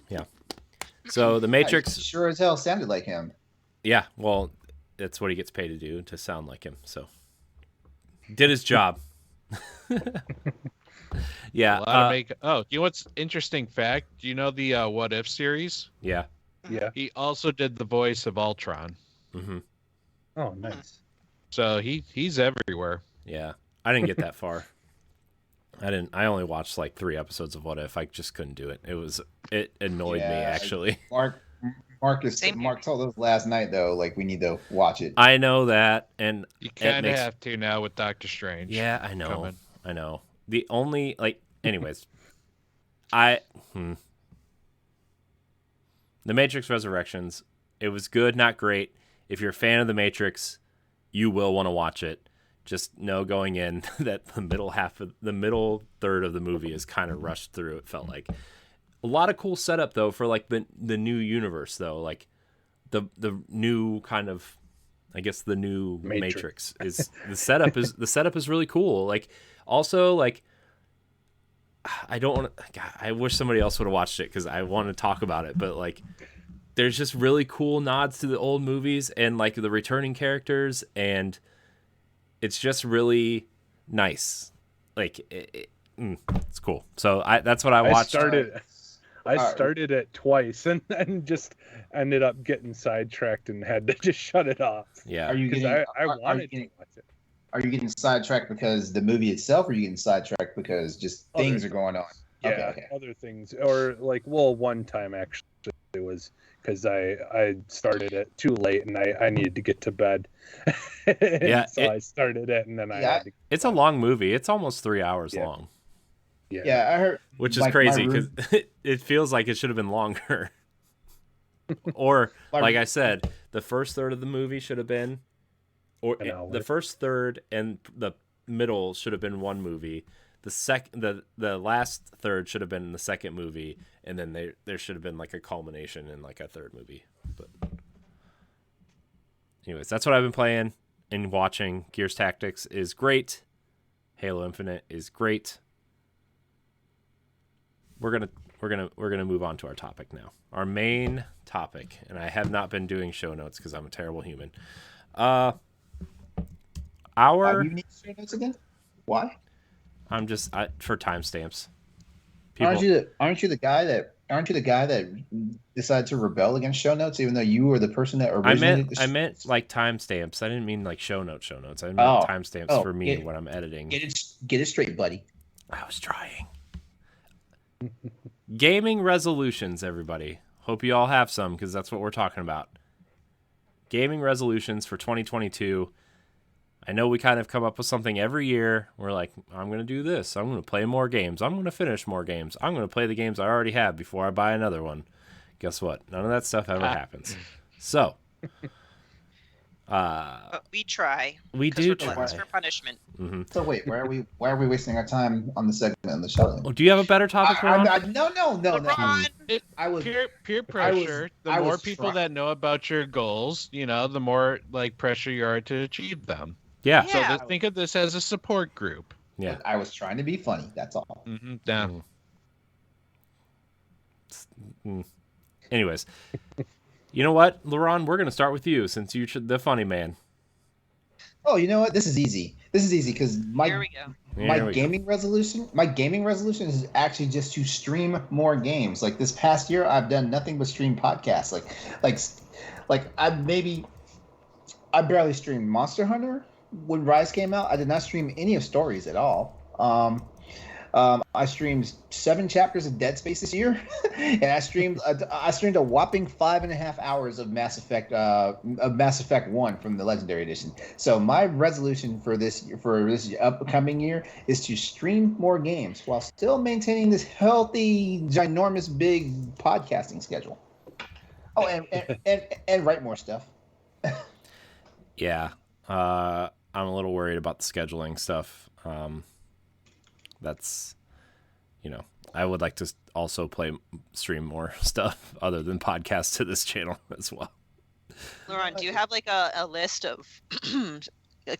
Yeah. So the Matrix sure as hell sounded like him. Yeah, well, that's what he gets paid to do, to sound like him. So, did his job. Yeah. Do you know what's interesting fact? Do you know the What If series? Yeah. Yeah. He also did the voice of Ultron. Mm-hmm. Oh, nice. So he's everywhere. Yeah, I didn't get that far. I only watched like 3 episodes of What If. I just couldn't do it. It annoyed me, actually. Mark told us last night though, like we need to watch it. I know that, and you kind of have to now with Doctor Strange. Yeah, I know. Coming. I know. The only anyways, The Matrix Resurrections. It was good, not great. If you're a fan of The Matrix, you will want to watch it. Just know going in that the middle third of the movie is kind of rushed through. It felt like a lot of cool setup though for like the new universe though, like the new kind of, I guess the new Matrix is the setup is really cool. Like also like I wish somebody else would have watched it because I want to talk about it, but like there's just really cool nods to the old movies and like the returning characters, and it's just really nice. Like it's cool. So that's what I watched. I started it twice and then just ended up getting sidetracked and had to just shut it off. Yeah. I wanted to watch it. Are you getting sidetracked because the movie itself, or are you getting sidetracked because just things are going on? Yeah, okay. Other things. Or like, well, one time actually it was because I started it too late and I needed to get to bed. So I started it and then I had to... It's a long movie. It's almost 3 hours long. Yeah, I heard. Which is crazy because it feels like it should have been longer. Or, like I said, the first third of the movie should have been, the first third and the middle should have been one movie. The last third should have been the second movie, and then there should have been like a culmination in like a third movie. But, anyways, that's what I've been playing and watching. Gears Tactics is great. Halo Infinite is great. We're gonna move on to our topic now. Our main topic, and I have not been doing show notes because I'm a terrible human. Why do you need show notes again? Why? I'm just for timestamps. Aren't you the guy that decided to rebel against show notes, even though you were the person that originally? I meant like timestamps. I didn't mean like show notes. I meant timestamps for me when I'm editing. Get it straight, buddy. I was trying. Gaming resolutions, everybody. Hope you all have some, because that's what we're talking about. Gaming resolutions for 2022. I know we kind of come up with something every year. We're like, I'm going to do this. I'm going to play more games. I'm going to finish more games. I'm going to play the games I already have before I buy another one. Guess what? None of that stuff ever happens. So, But we try. We 'cause do we're try. gluttons for punishment. Mm-hmm. So wait, why are we wasting our time on the segment on the show? Oh, do you have a better topic, Ron? No. LeRon, I was Peer pressure. The I more was people that know about your goals, the more like pressure you are to achieve them. Yeah. So Yeah. think of this as a support group. Yeah. I was trying to be funny. That's all. Down. Anyways, you know what, LeRon? We're going to start with you since you're the funny man. Oh, you know what? This is easy. Because Here we go. my gaming resolution is actually just to stream more games. Like this past year, I've done nothing but stream podcasts. Like I barely streamed Monster Hunter when Rise came out. I did not stream any of Stories at all. I streamed 7 chapters of Dead Space this year, and I streamed a whopping 5.5 hours of Mass Effect 1 from the Legendary Edition. So my resolution for this upcoming year is to stream more games while still maintaining this healthy, ginormous, big podcasting schedule. Oh, and write more stuff. Yeah, I'm a little worried about the scheduling stuff. That's, I would like to also stream more stuff other than podcasts to this channel as well. LeRon, do you have like a list of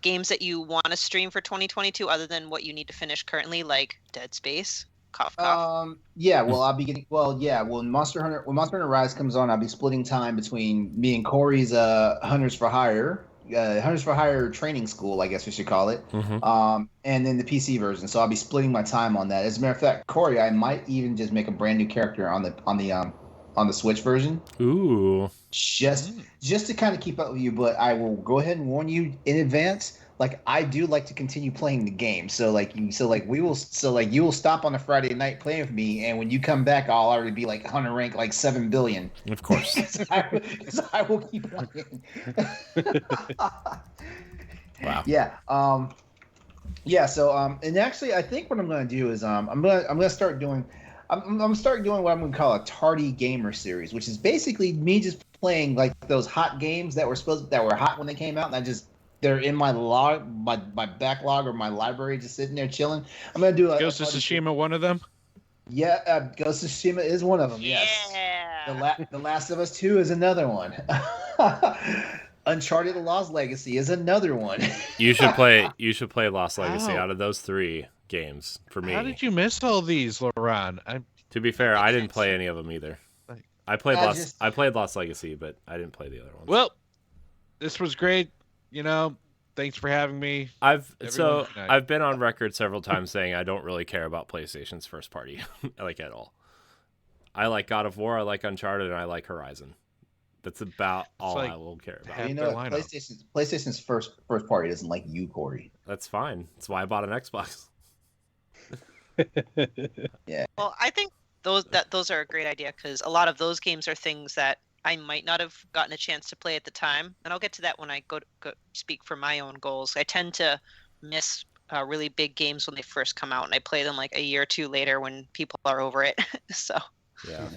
games that you want to stream for 2022 other than what you need to finish currently, like Dead Space? Cough, cough. Yeah, well, I'll be getting. Well, yeah, when Monster Hunter Rise comes on, I'll be splitting time between me and Corey's Hunters for Hire training school, I guess we should call it. Mm-hmm. And then the PC version. So I'll be splitting my time on that. As a matter of fact, Corey, I might even just make a brand new character on the Switch version. Ooh. Just to kind of keep up with you, but I will go ahead and warn you in advance. Like I do like to continue playing the game, you will stop on a Friday night playing with me, and when you come back, I'll already be like Hunter rank like 7 billion. Of course, because I will keep playing. Wow. Yeah. Yeah. So and actually, I think what I'm going to do is I'm going to start doing. I'm going to start doing what I'm going to call a tardy gamer series, which is basically me just playing like those hot games that were hot when they came out, and they're in my backlog or my library, just sitting there chilling. I'm gonna do Ghost of Tsushima, one of them. Yeah, Ghost of Tsushima is one of them. Yes. Yeah. The Last of Us 2 is another one. Uncharted: The Lost Legacy is another one. You should play Lost Legacy out of those 3 games for me. How did you miss all these, LeRon? To be fair, I didn't play any of them either. I played Lost Legacy, but I didn't play the other ones. Well, this was great. Thanks for having me. I've been on record several times saying I don't really care about PlayStation's first party, like at all. I like God of War, I like Uncharted, and I like Horizon. That's about all I will care about. You know, PlayStation's first party doesn't like you, Corey. That's fine. That's why I bought an Xbox. Yeah. Well, I think those are a great idea because a lot of those games are things that I might not have gotten a chance to play at the time, and I'll get to that when I go speak for my own goals. I tend to miss really big games when they first come out, and I play them like a year or 2 later when people are over it. So yeah.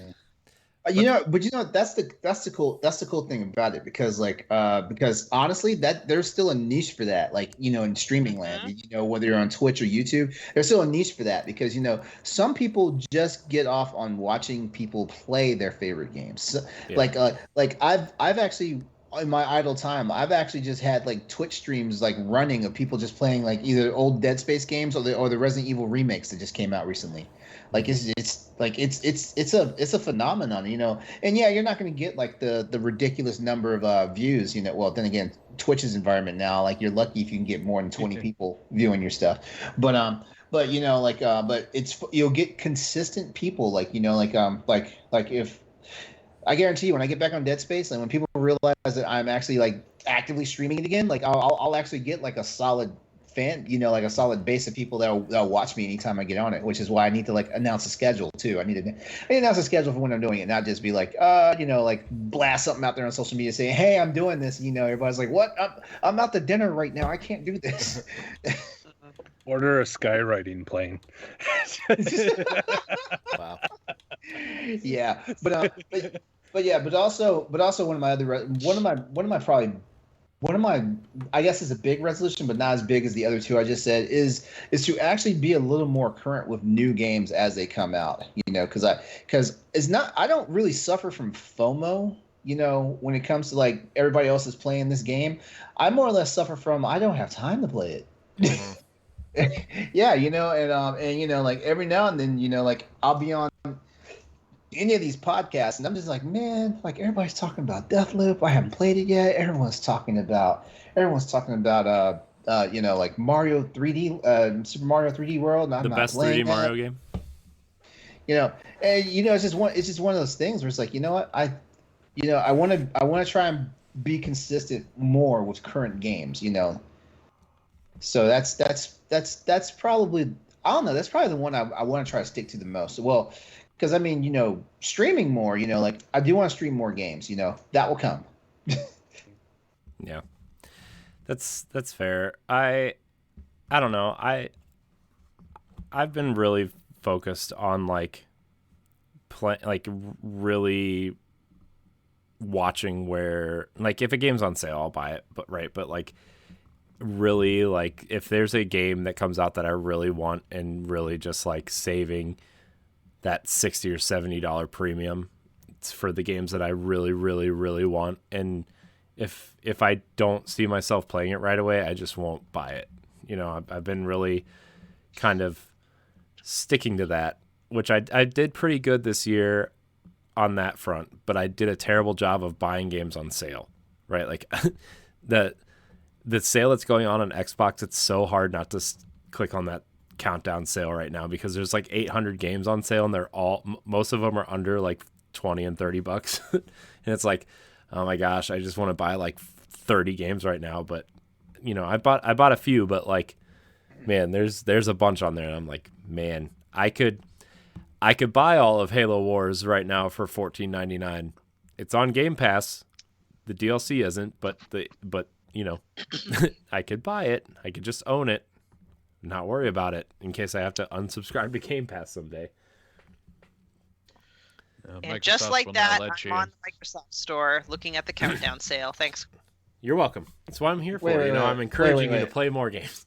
That's the cool thing about it because honestly there's still a niche for that, like in streaming land, whether you're on Twitch or YouTube, there's still a niche for that because some people just get off on watching people play their favorite games. So, yeah. Like I've actually in my idle time I've actually just had like Twitch streams like running of people just playing like either old Dead Space games or the Resident Evil remakes that just came out recently. Like it's a phenomenon, and yeah, you're not going to get like the ridiculous number of views, well, then again, Twitch's environment now, like you're lucky if you can get more than 20 people viewing your stuff, but it's, you'll get consistent people, like if I guarantee you when I get back on Dead Space, and when people realize that I'm actually like actively streaming it again, like I'll actually get like a solid fan, like a solid base of people that'll watch me anytime I get on it, which is why I need to like announce a schedule too. I need to announce a schedule for when I'm doing it, not just be like, like blast something out there on social media saying, hey, I'm doing this. Everybody's like, what? I'm out to dinner right now. I can't do this. Order a skywriting plane. Wow. Yeah, but also one of my I guess is a big resolution, but not as big as the other two I just said, is to actually be a little more current with new games as they come out. Because I don't really suffer from FOMO. When it comes to like everybody else is playing this game, I more or less suffer from I don't have time to play it. Mm-hmm. Yeah, and like every now and then, like I'll be on any of these podcasts and I'm just like, man, like everybody's talking about Deathloop. I haven't played it yet. Everyone's talking about like Mario 3D, Super Mario 3D World, and I'm The not best playing 3D Mario game. And it's just one of those things where it's like, what, I want to try and be consistent more with current games, So that's probably, I don't know, that's probably the one I want to try to stick to the most. Well, because I mean, streaming more, like I do want to stream more games, that will come. Yeah, that's fair. I don't know. I've been really focused on like really watching where, like, if a game's on sale, I'll buy it. But like really, like if there's a game that comes out that I really want and really just like saving that $60 or $70 premium, it's for the games that I really, really, really want. And if I don't see myself playing it right away, I just won't buy it. I've been really kind of sticking to that, which I did pretty good this year on that front, but I did a terrible job of buying games on sale, right? Like the sale that's going on Xbox, it's so hard not to click on that countdown sale right now because there's like 800 games on sale and most of them are under like 20 and $30. And it's like, oh my gosh, I just want to buy like 30 games right now. But I bought a few, but like, man, there's a bunch on there. And I'm like, man, I could buy all of Halo Wars right now for $14.99. It's on Game Pass. The DLC isn't, but I could buy it. I could just own it, not worry about it in case I have to unsubscribe to Game Pass someday. And just like that, I'm on the Microsoft Store looking at the countdown sale. Thanks. You're welcome. That's what I'm here for. I'm encouraging you to play more games.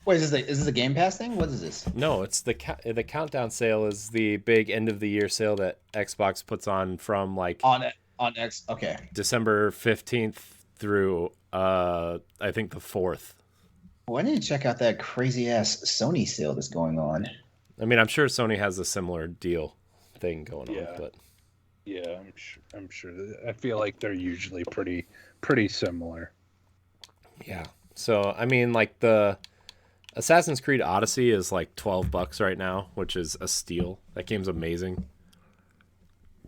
Wait, is this a Game Pass thing? What is this? No, it's the countdown sale is the big end of the year sale that Xbox puts on from like on X. Okay. December 15th through I think the 4th. Well, I need to check out that crazy ass Sony sale that's going on. I mean, I'm sure Sony has a similar deal thing going on, but yeah, I'm sure. I feel like they're usually pretty similar. Yeah. So I mean, like the Assassin's Creed Odyssey is like $12 right now, which is a steal. That game's amazing.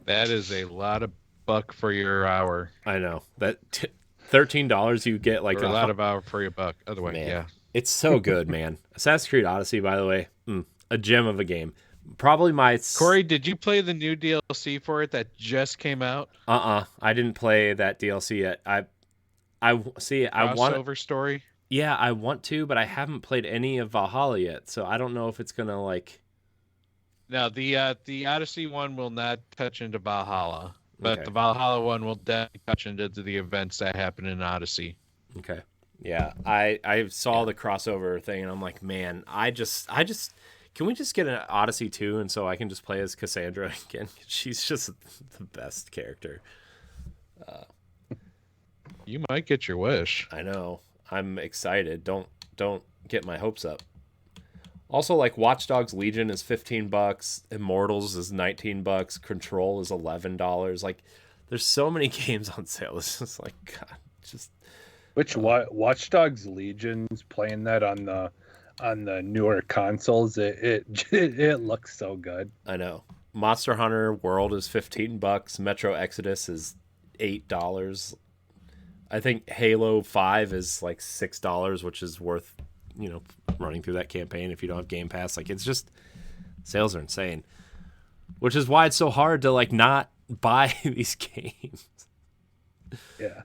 That is a lot of buck for your hour. I know that. $13 you get like a lot of hour for your buck. Otherwise, man, yeah, it's so good, man. Assassin's Creed Odyssey, by the way, a gem of a game. Probably my Corey. Did you play the new DLC for it that just came out? I didn't play that DLC yet. I want crossover story. Yeah, I want to, but I haven't played any of Valhalla yet, so I don't know if it's gonna like. No, the Odyssey one will not touch into Valhalla. But okay. The Valhalla one will definitely touch into the events that happen in Odyssey. Okay. Yeah. I saw the crossover thing and I'm like, man, I just can we just get an Odyssey 2 and so I can just play as Cassandra again? She's just the best character. You might get your wish. I know. I'm excited. Don't get my hopes up. Also, like Watch Dogs Legion is $15, Immortals is $19, Control is $11. Like, there's so many games on sale. It's just like, God, just. Which Watch Dogs Legion's playing that on the newer consoles? It looks so good. I know. Monster Hunter World is $15. Metro Exodus is $8. I think Halo 5 is like $6, which is worth running through that campaign if you don't have Game Pass. Like, it's just, sales are insane, which is why it's so hard to like not buy these games. Yeah.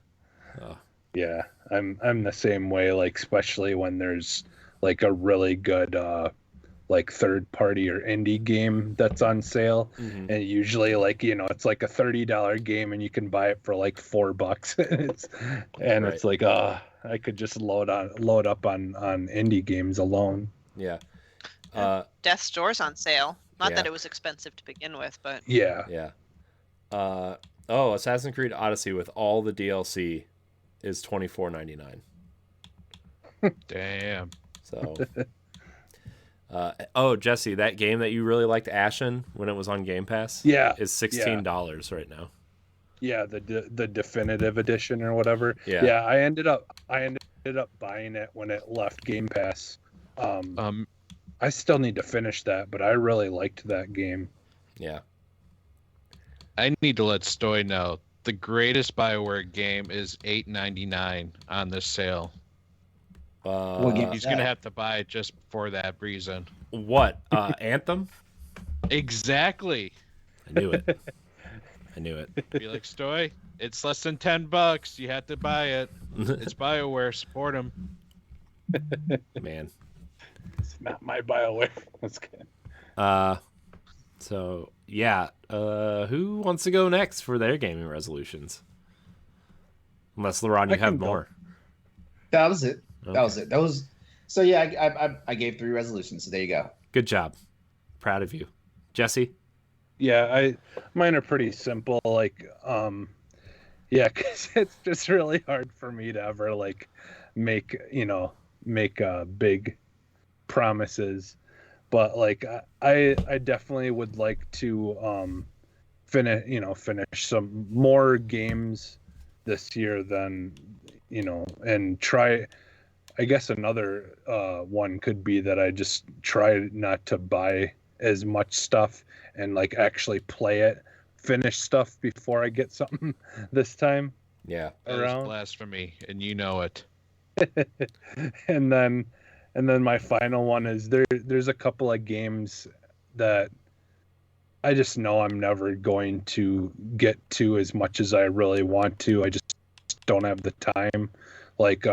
Oh. Yeah, I'm the same way, like especially when there's like a really good like third party or indie game that's on sale. Mm-hmm. And usually like it's like a $30 game and you can buy it for like $4. It's like I could just load up on indie games alone. Yeah. Death's Door's on sale. Not Yeah. that it was expensive to begin with, but Yeah. Assassin's Creed Odyssey with all the DLC is $24.99. Damn. So Jesse, that game that you really liked, Ashen, when it was on Game Pass, is $16 right now. Yeah, the definitive edition or whatever. Yeah. I ended up buying it when it left Game Pass. I still need to finish that, but I really liked that game. Yeah. I need to let Stoy know the greatest BioWare game is $8.99 on this sale. What game is He's that? gonna have to buy it just for that reason. What? Anthem? Exactly. I knew it. Be like, Stoy, it's less than $10. You have to buy it. It's BioWare. Support them. Man. It's not my BioWare. That's good. So yeah. Who wants to go next for their gaming resolutions? Unless LeRon, you have more. That was it. Okay. That was so. Yeah, I gave 3 resolutions. So there you go. Good job. Proud of you, Jesse. Yeah, mine are pretty simple. Like, because it's just really hard for me to ever like make big promises. But like, I definitely would like to finish some more games this year than and try. I guess another one could be that I just try not to buy as much stuff and like actually finish stuff before I get something this time. Yeah. That is blasphemy, and you know it. and then my final one is there's a couple of games that I just know I'm never going to get to as much as I really want to. I just don't have the time. Like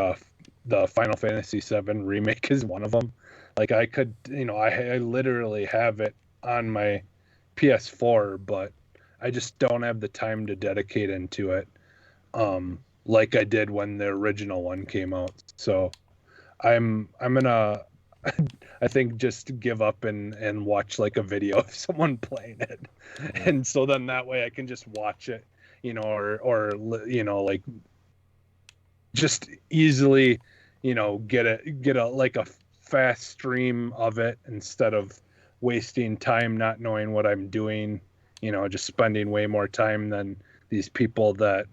the Final Fantasy VII remake is one of them. Like I could, I literally have it on my PS4, but I just don't have the time to dedicate into it. Like I did when the original one came out. So I'm gonna I think just give up and watch like a video of someone playing it. And so then that way I can just watch it, or like just easily, get a like a fast stream of it instead of wasting time not knowing what I'm doing, just spending way more time than these people that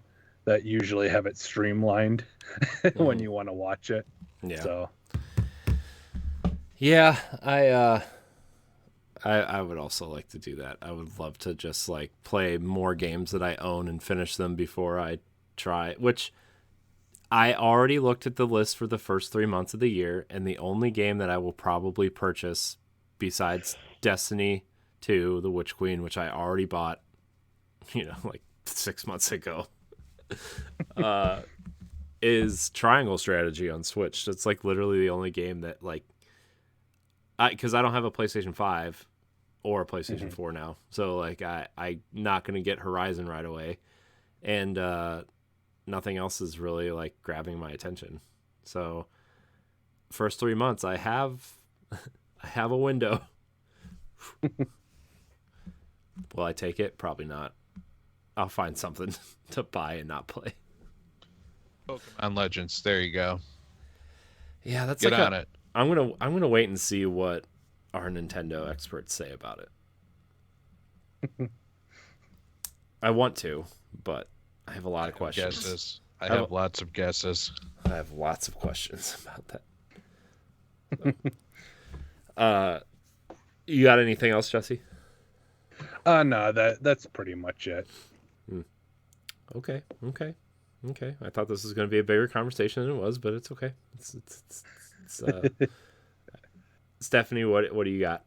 usually have it streamlined when you want to watch it. Yeah. So yeah, I would also like to do that. I would love to just like play more games that I own and finish them before I try, which I already looked at the list for the first 3 months of the year, and the only game that I will probably purchase besides Destiny 2, The Witch Queen, which I already bought, like 6 months ago, is Triangle Strategy on Switch. That's like literally the only game that like, because I don't have a PlayStation 5 or a PlayStation 4 now. So like I'm not going to get Horizon right away. And nothing else is really like grabbing my attention. So first 3 months I have a window. Will I take it? Probably not. I'll find something to buy and not play. Pokemon Legends. There you go. Yeah, that's Get like on it. I'm gonna wait and see what our Nintendo experts say about it. I want to, but I have a lot of questions. Guesses. I have lots of guesses. I have lots of questions about that. You got anything else, Jesse? No, that's pretty much it. Okay. I thought this was going to be a bigger conversation than it was, but it's okay. It's It's Stephanie, what do you got?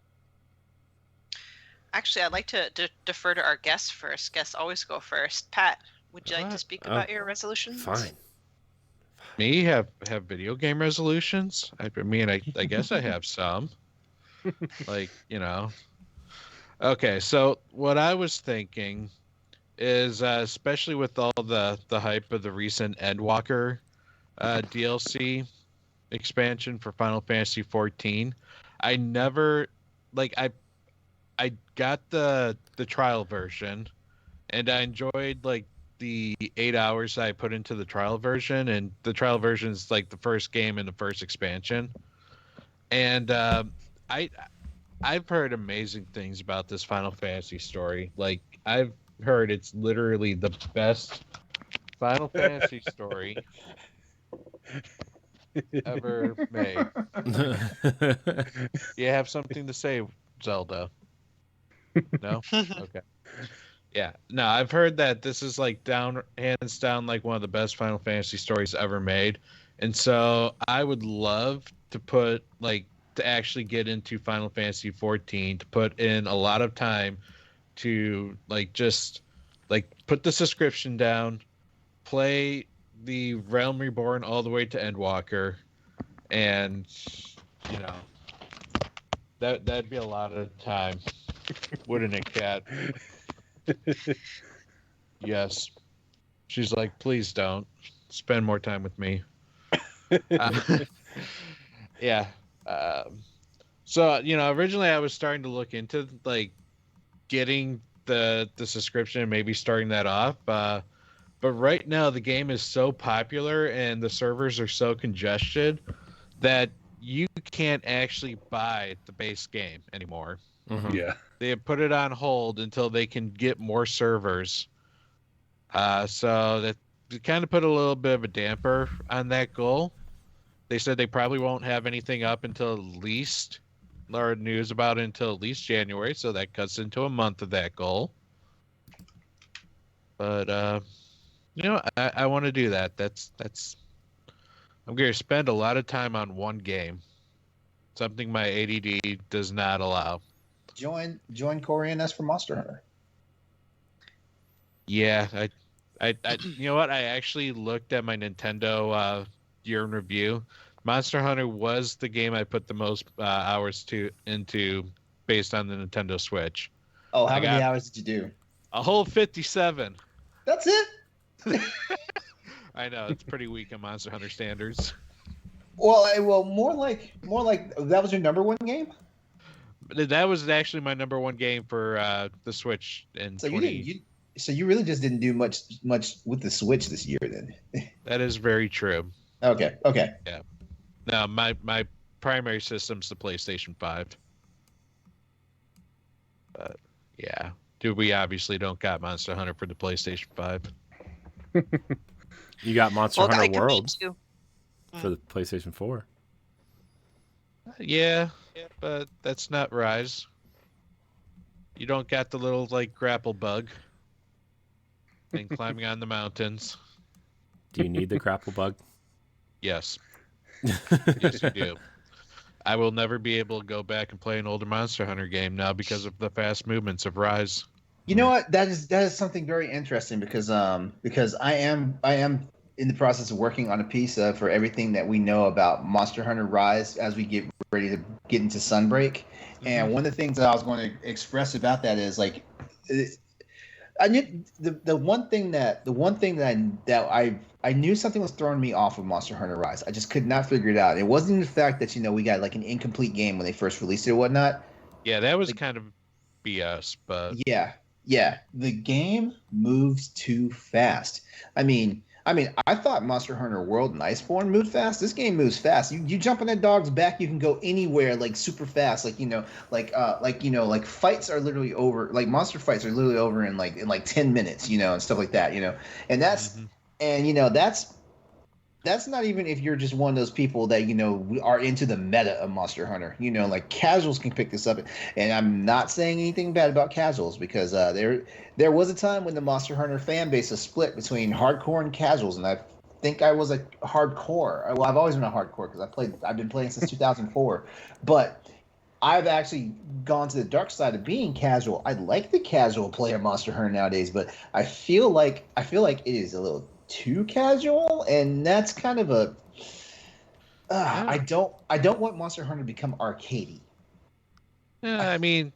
Actually, I'd like to defer to our guests first. Guests always go first. Pat, would you like to speak about your resolutions? Fine. Me have video game resolutions? I mean, I guess I have some. Like, Okay, so what I was thinking is, especially with all the hype of the recent Endwalker DLC expansion for Final Fantasy 14, I never I got the trial version, and I enjoyed like the 8 hours I put into the trial version, and the trial version is like the first game in the first expansion. And I've heard amazing things about this Final Fantasy story. Like, I've heard it's literally the best Final Fantasy story ever made. You have something to say, Zelda? No? Okay. Yeah. No, I've heard that this is like hands down like one of the best Final Fantasy stories ever made. And so I would love to actually get into Final Fantasy 14, to put in a lot of time to just put the subscription down, play the Realm Reborn all the way to Endwalker, and that'd be a lot of time, wouldn't it, Kat? Yes. She's like, please don't spend more time with me. Yeah. So originally I was starting to look into getting the subscription and maybe starting that off. But right now the game is so popular and the servers are so congested that you can't actually buy the base game anymore. Mm-hmm. Yeah. They have put it on hold until they can get more servers. So that kind of put a little bit of a damper on that goal. They said they probably won't have anything up until at least, or news about it until at least January. So that cuts into a month of that goal. But, I want to do that. I'm going to spend a lot of time on one game. Something my ADD does not allow. Join Corey and us for Monster Hunter. Yeah, I you know what? I actually looked at my Nintendo year in review. Monster Hunter was the game I put the most hours into based on the Nintendo Switch. Oh, how many hours did you do? A whole 57. That's it? I know, it's pretty weak on Monster Hunter standards. Well, more like that was your number one game? That was actually my number one game for the Switch in So 20... So you really just didn't do much with the Switch this year, then? That is very true. Okay. Yeah. No, my primary system's the PlayStation 5. But yeah, dude, we obviously don't got Monster Hunter for the PlayStation 5. You got Monster Hunter World too. for the PlayStation 4. Yeah, but that's not Rise. You don't got the little grapple bug and climbing on the mountains. Do you need the grapple bug? Yes. Yes, you do. I will never be able to go back and play an older Monster Hunter game now because of the fast movements of Rise. You know what? That is something very interesting because I am in the process of working on a piece for everything that we know about Monster Hunter Rise as we get ready to get into Sunbreak. Mm-hmm. And one of the things that I was going to express about that is I knew the one thing that I knew something was throwing me off of Monster Hunter Rise. I just could not figure it out. It wasn't the fact that we got an incomplete game when they first released it or whatnot. Yeah, that was kind of BS, but yeah, the game moves too fast. I mean, I thought Monster Hunter World and Iceborne moved fast. This game moves fast. You jump on that dog's back, you can go anywhere super fast. Fights are literally over. Monster fights are literally over in 10 minutes, and stuff like that, And that's that's not even if you're just one of those people that are into the meta of Monster Hunter. Casuals can pick this up, and I'm not saying anything bad about casuals because there was a time when the Monster Hunter fan base was split between hardcore and casuals, and I think I was a hardcore. Well, I've always been a hardcore because I've been playing since 2004, but I've actually gone to the dark side of being casual. I like the casual player Monster Hunter nowadays, but I feel like it is a little too casual, and that's kind of a. I don't want Monster Hunter to become arcadey. Yeah, I mean,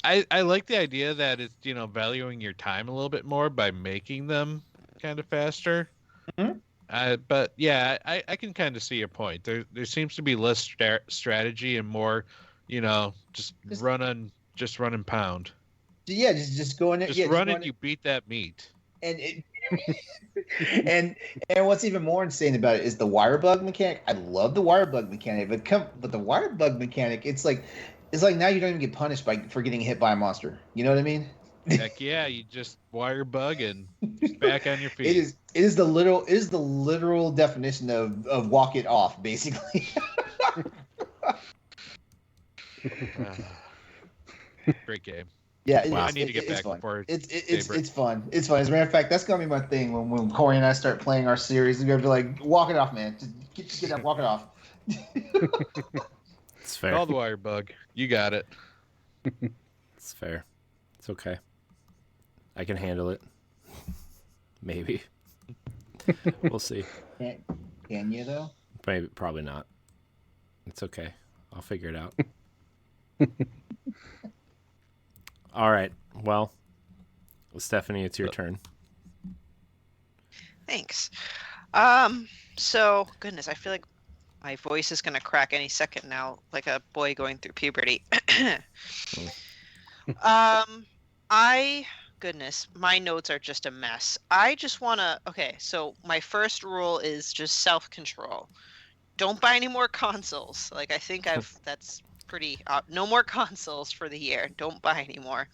I like the idea that it's valuing your time a little bit more by making them kind of faster. Mm-hmm. But yeah, I can kind of see your point. There seems to be less strategy and more, just run and pound. Yeah, just go in there. Just run and you beat that meat. And and what's even more insane about it is the wire bug mechanic. I love the wire bug mechanic, but the wire bug mechanic, it's like now you don't even get punished for getting hit by a monster. You know what I mean? Heck yeah, you just wire bug and just back on your feet. It is the literal definition of walk it off, basically. Great game. Yeah, I need to get back before it's fun. It's fun. As a matter of fact, that's gonna be my thing when Corey and I start playing our series. We're gonna be like, walk it off, man. Just get up, walk it off. It's fair. Call the wire bug. You got it. It's fair. It's okay. I can handle it. Maybe. We'll see. Can you though? Maybe, probably not. It's okay. I'll figure it out. All right. Well, Stephanie, it's your turn. Thanks. So goodness, I feel like my voice is gonna crack any second now, like a boy going through puberty. My notes are just a mess. I just wanna. Okay, so my first rule is just self-control. Don't buy any more consoles. Like I think that's pretty. No more consoles for the year. Don't buy any more.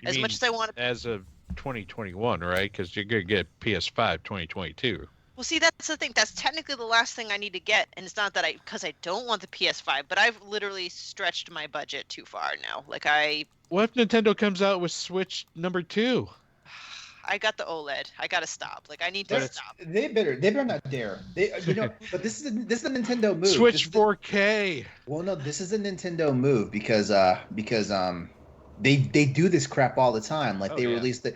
As much as I want to. As of 2021, right? Because you're gonna get PS5 2022. Well, see, that's the thing. That's technically the last thing I need to get, and it's not that because I don't want the PS5, but I've literally stretched my budget too far now. Like What if Nintendo comes out with Switch number 2? I got the OLED. I gotta stop. Like I need to stop. They better not dare. But this is a Nintendo move. Switch 4K. Well, no, this is a Nintendo move because they do this crap all the time. Like they release the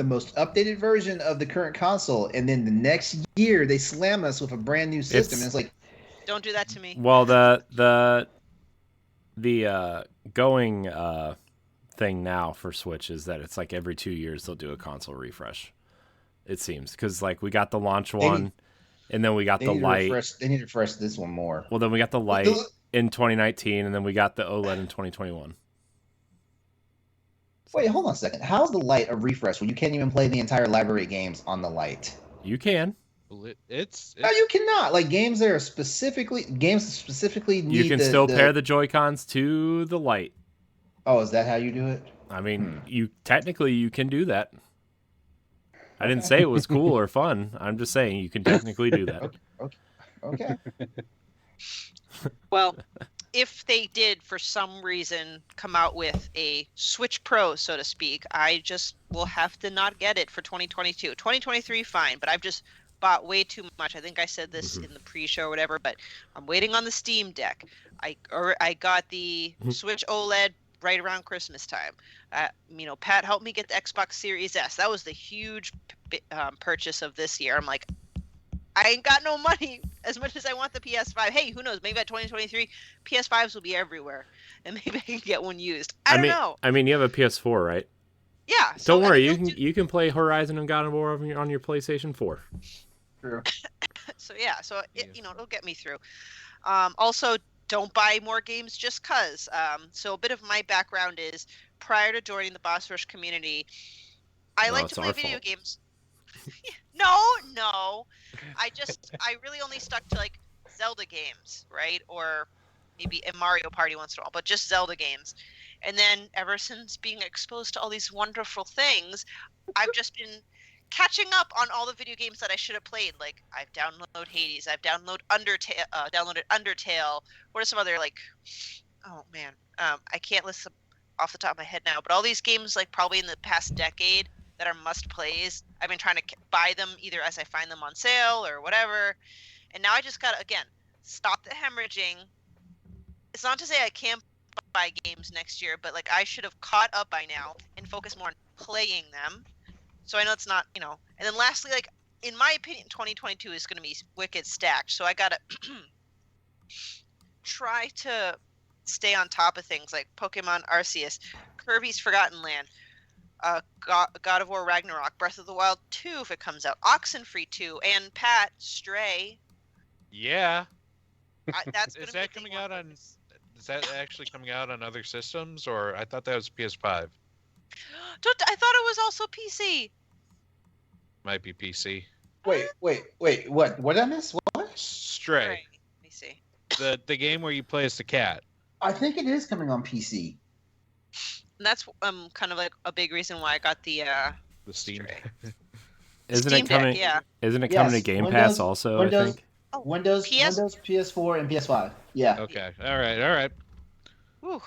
most updated version of the current console, and then the next year they slam us with a brand new system. And it's like, don't do that to me. Well, the going thing now for Switch is that it's like every 2 years they'll do a console refresh. It seems because like we got the launch one, and then we got the Lite. They need to refresh this one more. Well, then we got the Lite in 2019, and then we got the OLED in 2021. Wait, hold on a second. How's the Lite a refresh when you can't even play the entire library of games on the Lite? You can. It's No, you cannot. Like games that specifically need. You can still pair the Joy-Cons to the Lite. Oh, is that how you do it? I mean, you can do that. I didn't say it was cool or fun. I'm just saying you can technically do that. Okay. Well, if they did for some reason come out with a Switch Pro, so to speak, I just will have to not get it for 2022. 2023, fine, but I've just bought way too much. I think I said this in the pre-show or whatever, but I'm waiting on the Steam Deck. I got the Switch OLED right around Christmas time. Pat helped me get the Xbox Series S. That was the huge purchase of this year. I'm like, I ain't got no money as much as I want the PS5. Hey, who knows? Maybe by 2023, PS5s will be everywhere, and maybe I can get one used. I don't know. I mean, you have a PS4, right? Yeah. Don't worry, you can play Horizon and God of War on your PlayStation 4. True. It'll get me through. Also, don't buy more games just cause. So a bit of my background is prior to joining the Boss Rush community, I like to play video games. No. I really only stuck to like Zelda games, right? Or maybe a Mario Party once in a while, but just Zelda games. And then ever since being exposed to all these wonderful things, I've just been catching up on all the video games that I should have played. Like I've downloaded Hades, I've downloaded Undertale. What are some other I can't list them off the top of my head now, but all these games like probably in the past decade that are must plays. I've been trying to buy them either as I find them on sale or whatever. And now I just got to, again, stop the hemorrhaging. It's not to say I can't buy games next year, but like I should have caught up by now and focus more on playing them. So I know it's not, And then lastly, like in my opinion, 2022 is going to be wicked stacked. So I got to try to stay on top of things like Pokemon Arceus, Kirby's Forgotten Land, God of War Ragnarok, Breath of the Wild 2 if it comes out, Oxenfree 2, and Pat, Stray. Yeah. That's Is that coming out on? Is that actually coming out on other systems, or I thought that was PS5? I thought it was also PC. Might be PC. Wait. What did I miss? What? Stray. Let me see. The game where you play as the cat. I think it is coming on PC. And that's kind of like a big reason why I got the Steam. Isn't Steam it coming? Deck, yeah. Isn't it coming to Yes, Game Windows- Pass also? I think. Oh, Windows, PS4, and PS5. Yeah. Okay. All right. Ooh,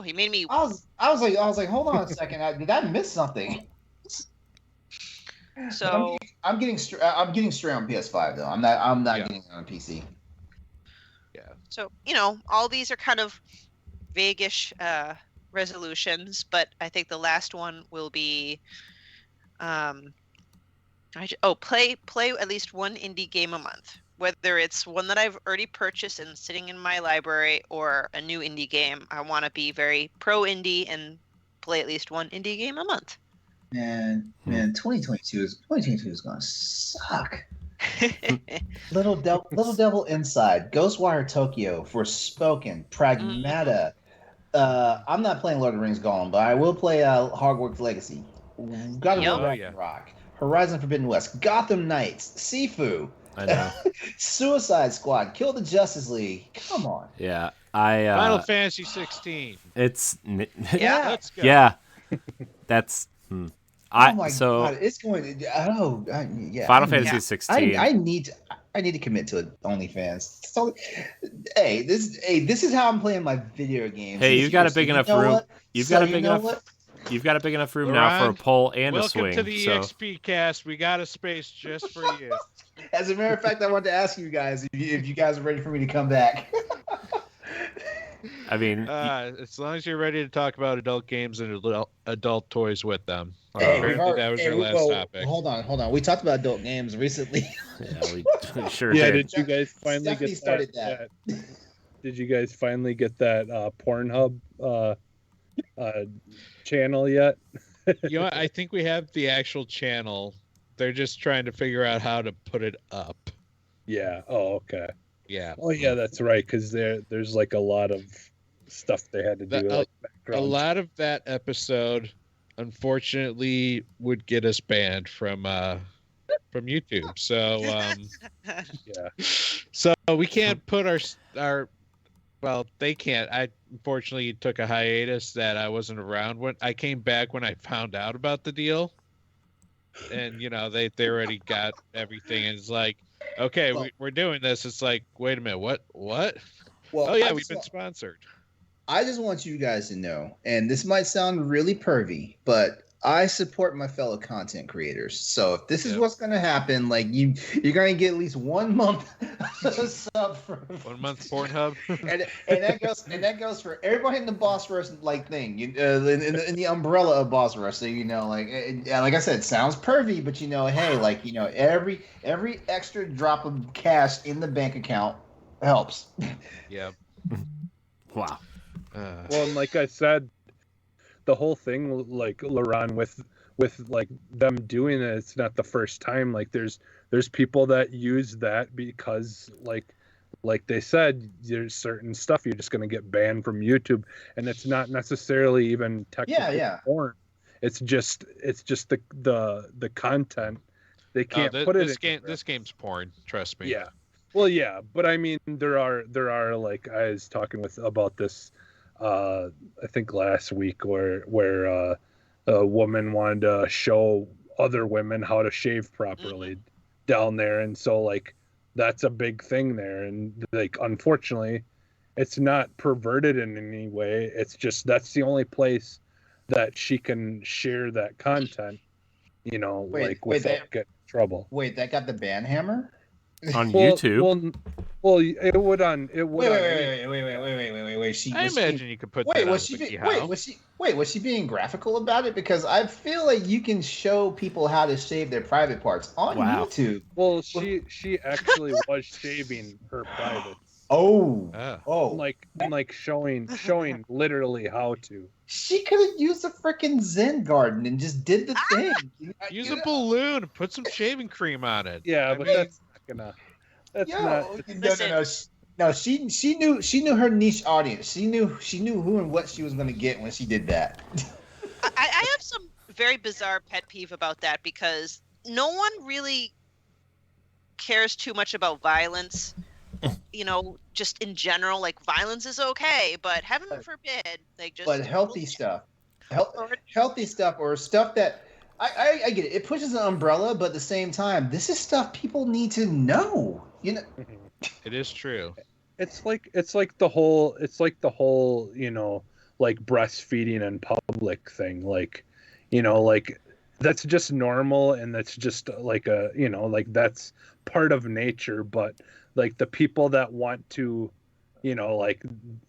he made me. I was like, hold on a second. Did I miss something? So I'm getting straight on PS5 though. I'm not Yeah. getting it on PC. Yeah. So all these are kind of vague-ish resolutions, but I think the last one will be, play at least one indie game a month. Whether it's one that I've already purchased and sitting in my library or a new indie game, I want to be very pro indie and play at least one indie game a month. Man, 2022 is gonna suck. Little Devil Inside, Ghostwire Tokyo, Forspoken, Pragmata. I'm not playing Lord of the Rings Golem, but I will play Hogwarts Legacy. God of War Ragnarok, Horizon Forbidden West, Gotham Knights, Sifu. I know. Suicide Squad, Kill the Justice League. Come on. Yeah, Final Fantasy 16. It's Yeah. Let's go. yeah. That's. Oh my God, it's going to. Yeah. Final Fantasy 16. I need to commit to it. OnlyFans. So, hey, this is how I'm playing my video games. Hey, you've got a big enough room. You've got a big enough room now for a pole and a swing. Welcome to the EXPcast. We got a space just for you. As a matter of fact, I wanted to ask you guys if you guys are ready for me to come back. I mean, as long as you're ready to talk about adult games and adult toys with them. Hey, Apparently that was your last topic. Hold on. We talked about adult games recently. yeah, we sure Yeah, did. did you guys finally Stephanie get started that? Did you guys finally get that Pornhub channel yet? I think we have the actual channel. They're just trying to figure out how to put it up. Yeah. Oh, okay. Yeah. Oh, yeah, that's right. Because there's like a lot of stuff they had to do. Like A background. lot of that episode, unfortunately, would get us banned from YouTube. So Yeah. so we can't put our well, they can't. I unfortunately took a hiatus that I wasn't around when I came back when I found out about the deal. And they already got everything, and it's like, okay, we're doing this. It's like, wait a minute, what? Well, Oh yeah, we've been sponsored. I just want you guys to know, and this might sound really pervy, but I support my fellow content creators. So if this is what's going to happen, like you're going to get at least 1 month sub for 1 month Pornhub, and that goes for everybody in the Boss Rush thing, in the umbrella of Boss Rush. So like I said, it sounds pervy, but hey, every extra drop of cash in the bank account helps. Yeah. Wow. Well, and like I said, the whole thing, like LeRon, with like them doing it, it's not the first time. Like there's people that use that because like they said, there's certain stuff you're just going to get banned from YouTube, and it's not necessarily even technically porn. It's just the content. They can't put it. This game's porn. Trust me. Yeah. Well, yeah, but I mean, there are like, I was talking about this. I think last week where a woman wanted to show other women how to shave properly down there, and so like that's a big thing there, and like unfortunately it's not perverted in any way. It's just that's the only place that she can share that content, you know, Wait, like wait, without getting in trouble. Wait, that got the ban hammer? On Well, YouTube. it would on it would on any- Wait. I imagine you could put that on WikiHow. Was she being graphical about it? Because I feel like you can show people how to shave their private parts on Wow. YouTube. Well, she actually was shaving her privates. Like showing literally how to. She could have used a freaking Zen garden and just did the thing. Use a balloon, put some shaving cream on it. Yeah, but that's not gonna. That's not. No. She knew her niche audience. She knew who and what she was going to get when she did that. I have some very bizarre pet peeve about that because no one really cares too much about violence. You know, just in general, like violence is okay, but heaven forbid, like just. But healthy stuff, healthy stuff, or stuff that I get it. It pushes an umbrella, but at the same time, this is stuff people need to know. You know, it is true. It's like the whole you know, like breastfeeding in public thing, like, you know, like that's just normal and that's just like a, you know, like that's part of nature, but like the people that want to, you know, like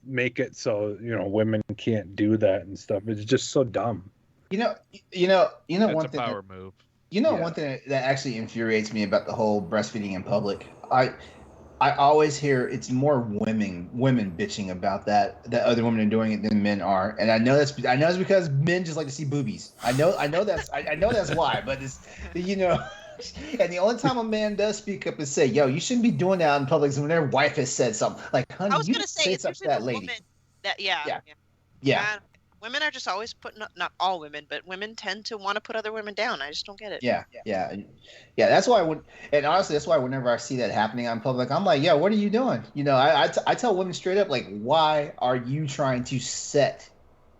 make it so, you know, women can't do that and stuff, it's just so dumb. You know That's one a thing. power move. One thing that actually infuriates me about the whole breastfeeding in public. I always hear it's more women bitching about that other women are doing it than men are, and I know it's because men just like to see boobies. I know that's why, but it's, you know. And the only time a man does speak up and say, "Yo, you shouldn't be doing that in public," is when their wife has said something. Like, honey, I was you gonna say it's something usually to that the lady. woman that yeah. Women are just always putting not all women, but women tend to want to put other women down. I just don't get it. Yeah. That's why and honestly, that's why whenever I see that happening on public, I'm like, "Yo, what are you doing?" You know, I tell women straight up, like, why are you trying to set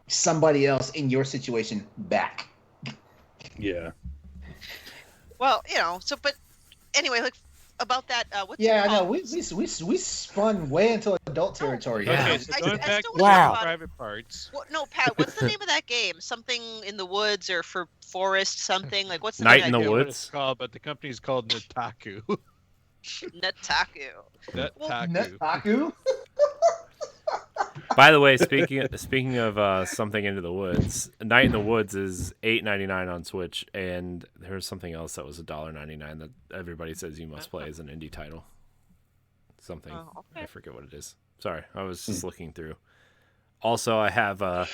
somebody else in your situation back? Yeah. Well, you know, but anyway, like about that. What's I know we spun way into adult territory. Okay, Yeah. so going back to Wow. private parts. Well, no, Pat. What's the name of that game? Something in the woods or for forest? Something like what's the Night name in of the that What Woods? it's called, but the company's called Netaku. game? Netaku. Netaku. Netaku? By the way, speaking of something into the woods, Night in the Woods is $8.99 on Switch, and there's something else that was $1.99 that everybody says you must play as an indie title. Something I forget what it is. Sorry, I was just looking through. Also, I have a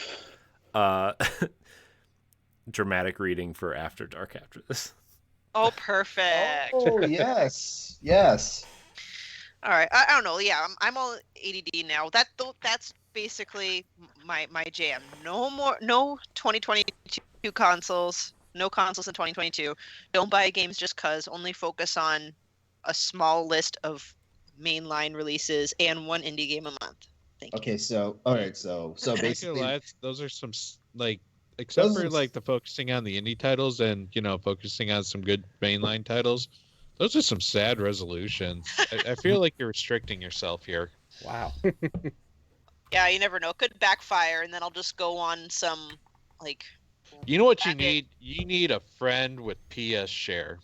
dramatic reading for After Dark after this. Oh, perfect. Oh, yes. All right. I don't know. Yeah, I'm all ADD now. That's basically my jam. No 2022 consoles. No consoles in 2022. Don't buy games just cause. Only focus on a small list of mainline releases and one indie game a month. Thank you. Okay, so all right, so basically, those are some like, except Those for are- like the focusing on the indie titles and, you know, focusing on some good mainline titles. Those are some sad resolutions. I feel like you're restricting yourself here. Wow. Yeah, you never know. It could backfire, and then I'll just go on some like. You know what you rabbit- need? You need a friend with PS Share.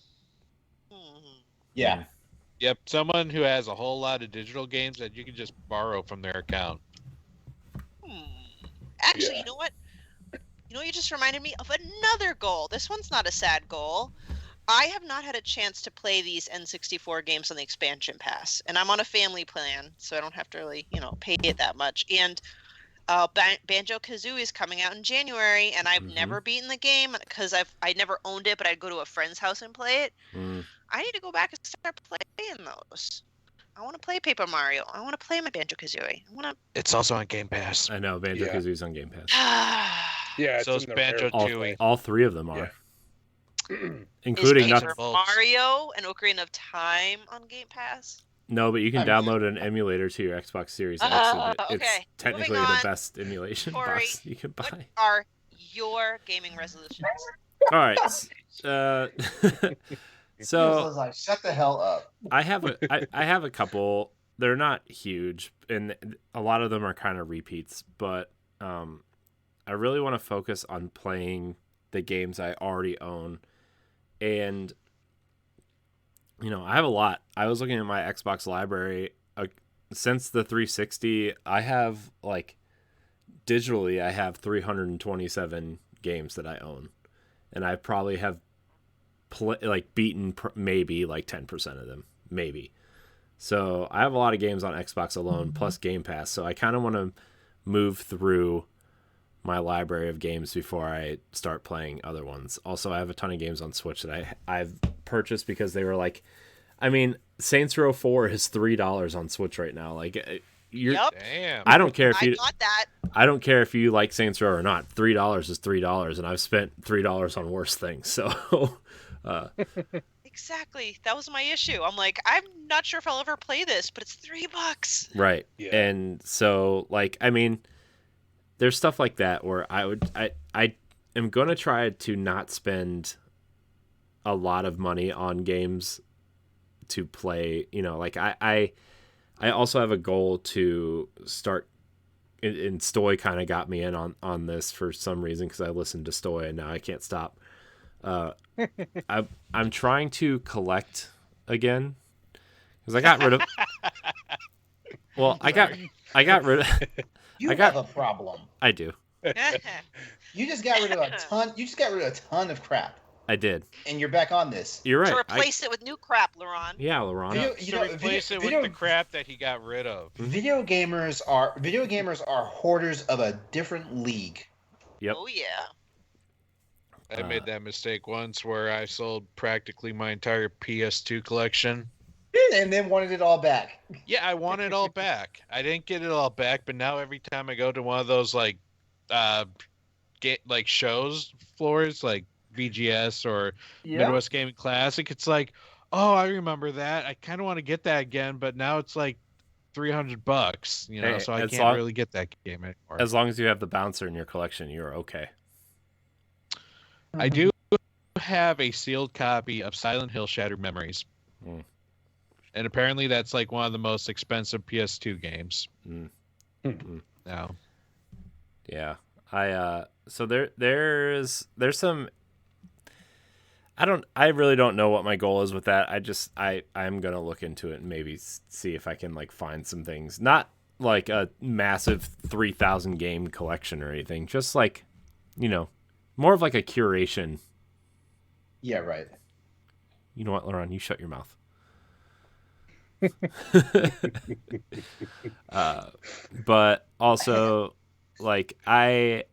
yeah. Yep, someone who has a whole lot of digital games that you can just borrow from their account. Actually, Yeah. you know what? You just reminded me of another goal. This one's not a sad goal. I have not had a chance to play these N64 games on the expansion pass, and I'm on a family plan, so I don't have to really, pay it that much. And Banjo-Kazooie is coming out in January, and I've never beaten the game because I never owned it, but I'd go to a friend's house and play it. I need to go back and start playing those. I want to play Paper Mario. I want to play my Banjo-Kazooie. It's also on Game Pass. I know Banjo-Kazooie's on Game Pass. Yeah, So it's in the Banjo rare- Tooie. All three of them are, Yeah. including is not. Paper Mario and Ocarina of Time on Game Pass? No, but you can download an emulator to your Xbox Series X. And it's Okay. technically Moving the on. best emulation Corey, box you can What buy. are your gaming resolutions? All right. So I was like, shut the hell up. I have a couple. They're not huge, and a lot of them are kind of repeats. But I really want to focus on playing the games I already own, And I have a lot. I was looking at my Xbox library since the 360. I have digitally, I have 327 games that I own, and I probably have beaten maybe 10% of them, maybe. So I have a lot of games on Xbox alone, plus Game Pass. So I kind of want to move through my library of games before I start playing other ones. Also, I have a ton of games on Switch that I've purchased because they were Saints Row 4 is $3 on Switch right now. Yep. Damn. I don't care if you got that. I don't care if you like Saints Row or not. $3 is $3, and I've spent $3 on worse things. So, Exactly. That was my issue. I'm like, I'm not sure if I'll ever play this, but it's $3. right. Yeah. And so, there's stuff like that where I am going to try to not spend a lot of money on games to play. I also have a goal to start, and Stoy kind of got me in on this for some reason because I listened to Stoy and now I can't stop. I'm trying to collect again because I got rid of. Well, I got rid of. You have a problem. I do. You just got rid of a ton. You just got rid of a ton of crap, I did. and you're back on this. You're right. To replace it with new crap, LeRon. Yeah, LeRon. Replace it with the crap that he got rid of. Video gamers are hoarders of a different league. Yep. Oh yeah. I made that mistake once where I sold practically my entire PS2 collection. And then wanted it all back. Yeah, I want it all back. I didn't get it all back, but now every time I go to one of those shows floors like VGS or Midwest Gaming Classic, it's like, oh, I remember that. I kind of want to get that again, but now it's like $300, Hey, so I can't really get that game anymore. As long as you have the bouncer in your collection, you're okay. I do have a sealed copy of Silent Hill Shattered Memories. Mm. And apparently that's one of the most expensive PS2 games. Mm. Now. Yeah. So there's some, I really don't know what my goal is with that. I'm going to look into it and maybe see if I can find some things. Not like a massive 3,000 game collection or anything. Just more of a curation. Yeah, right. You know what, LeRon? You shut your mouth. But also, I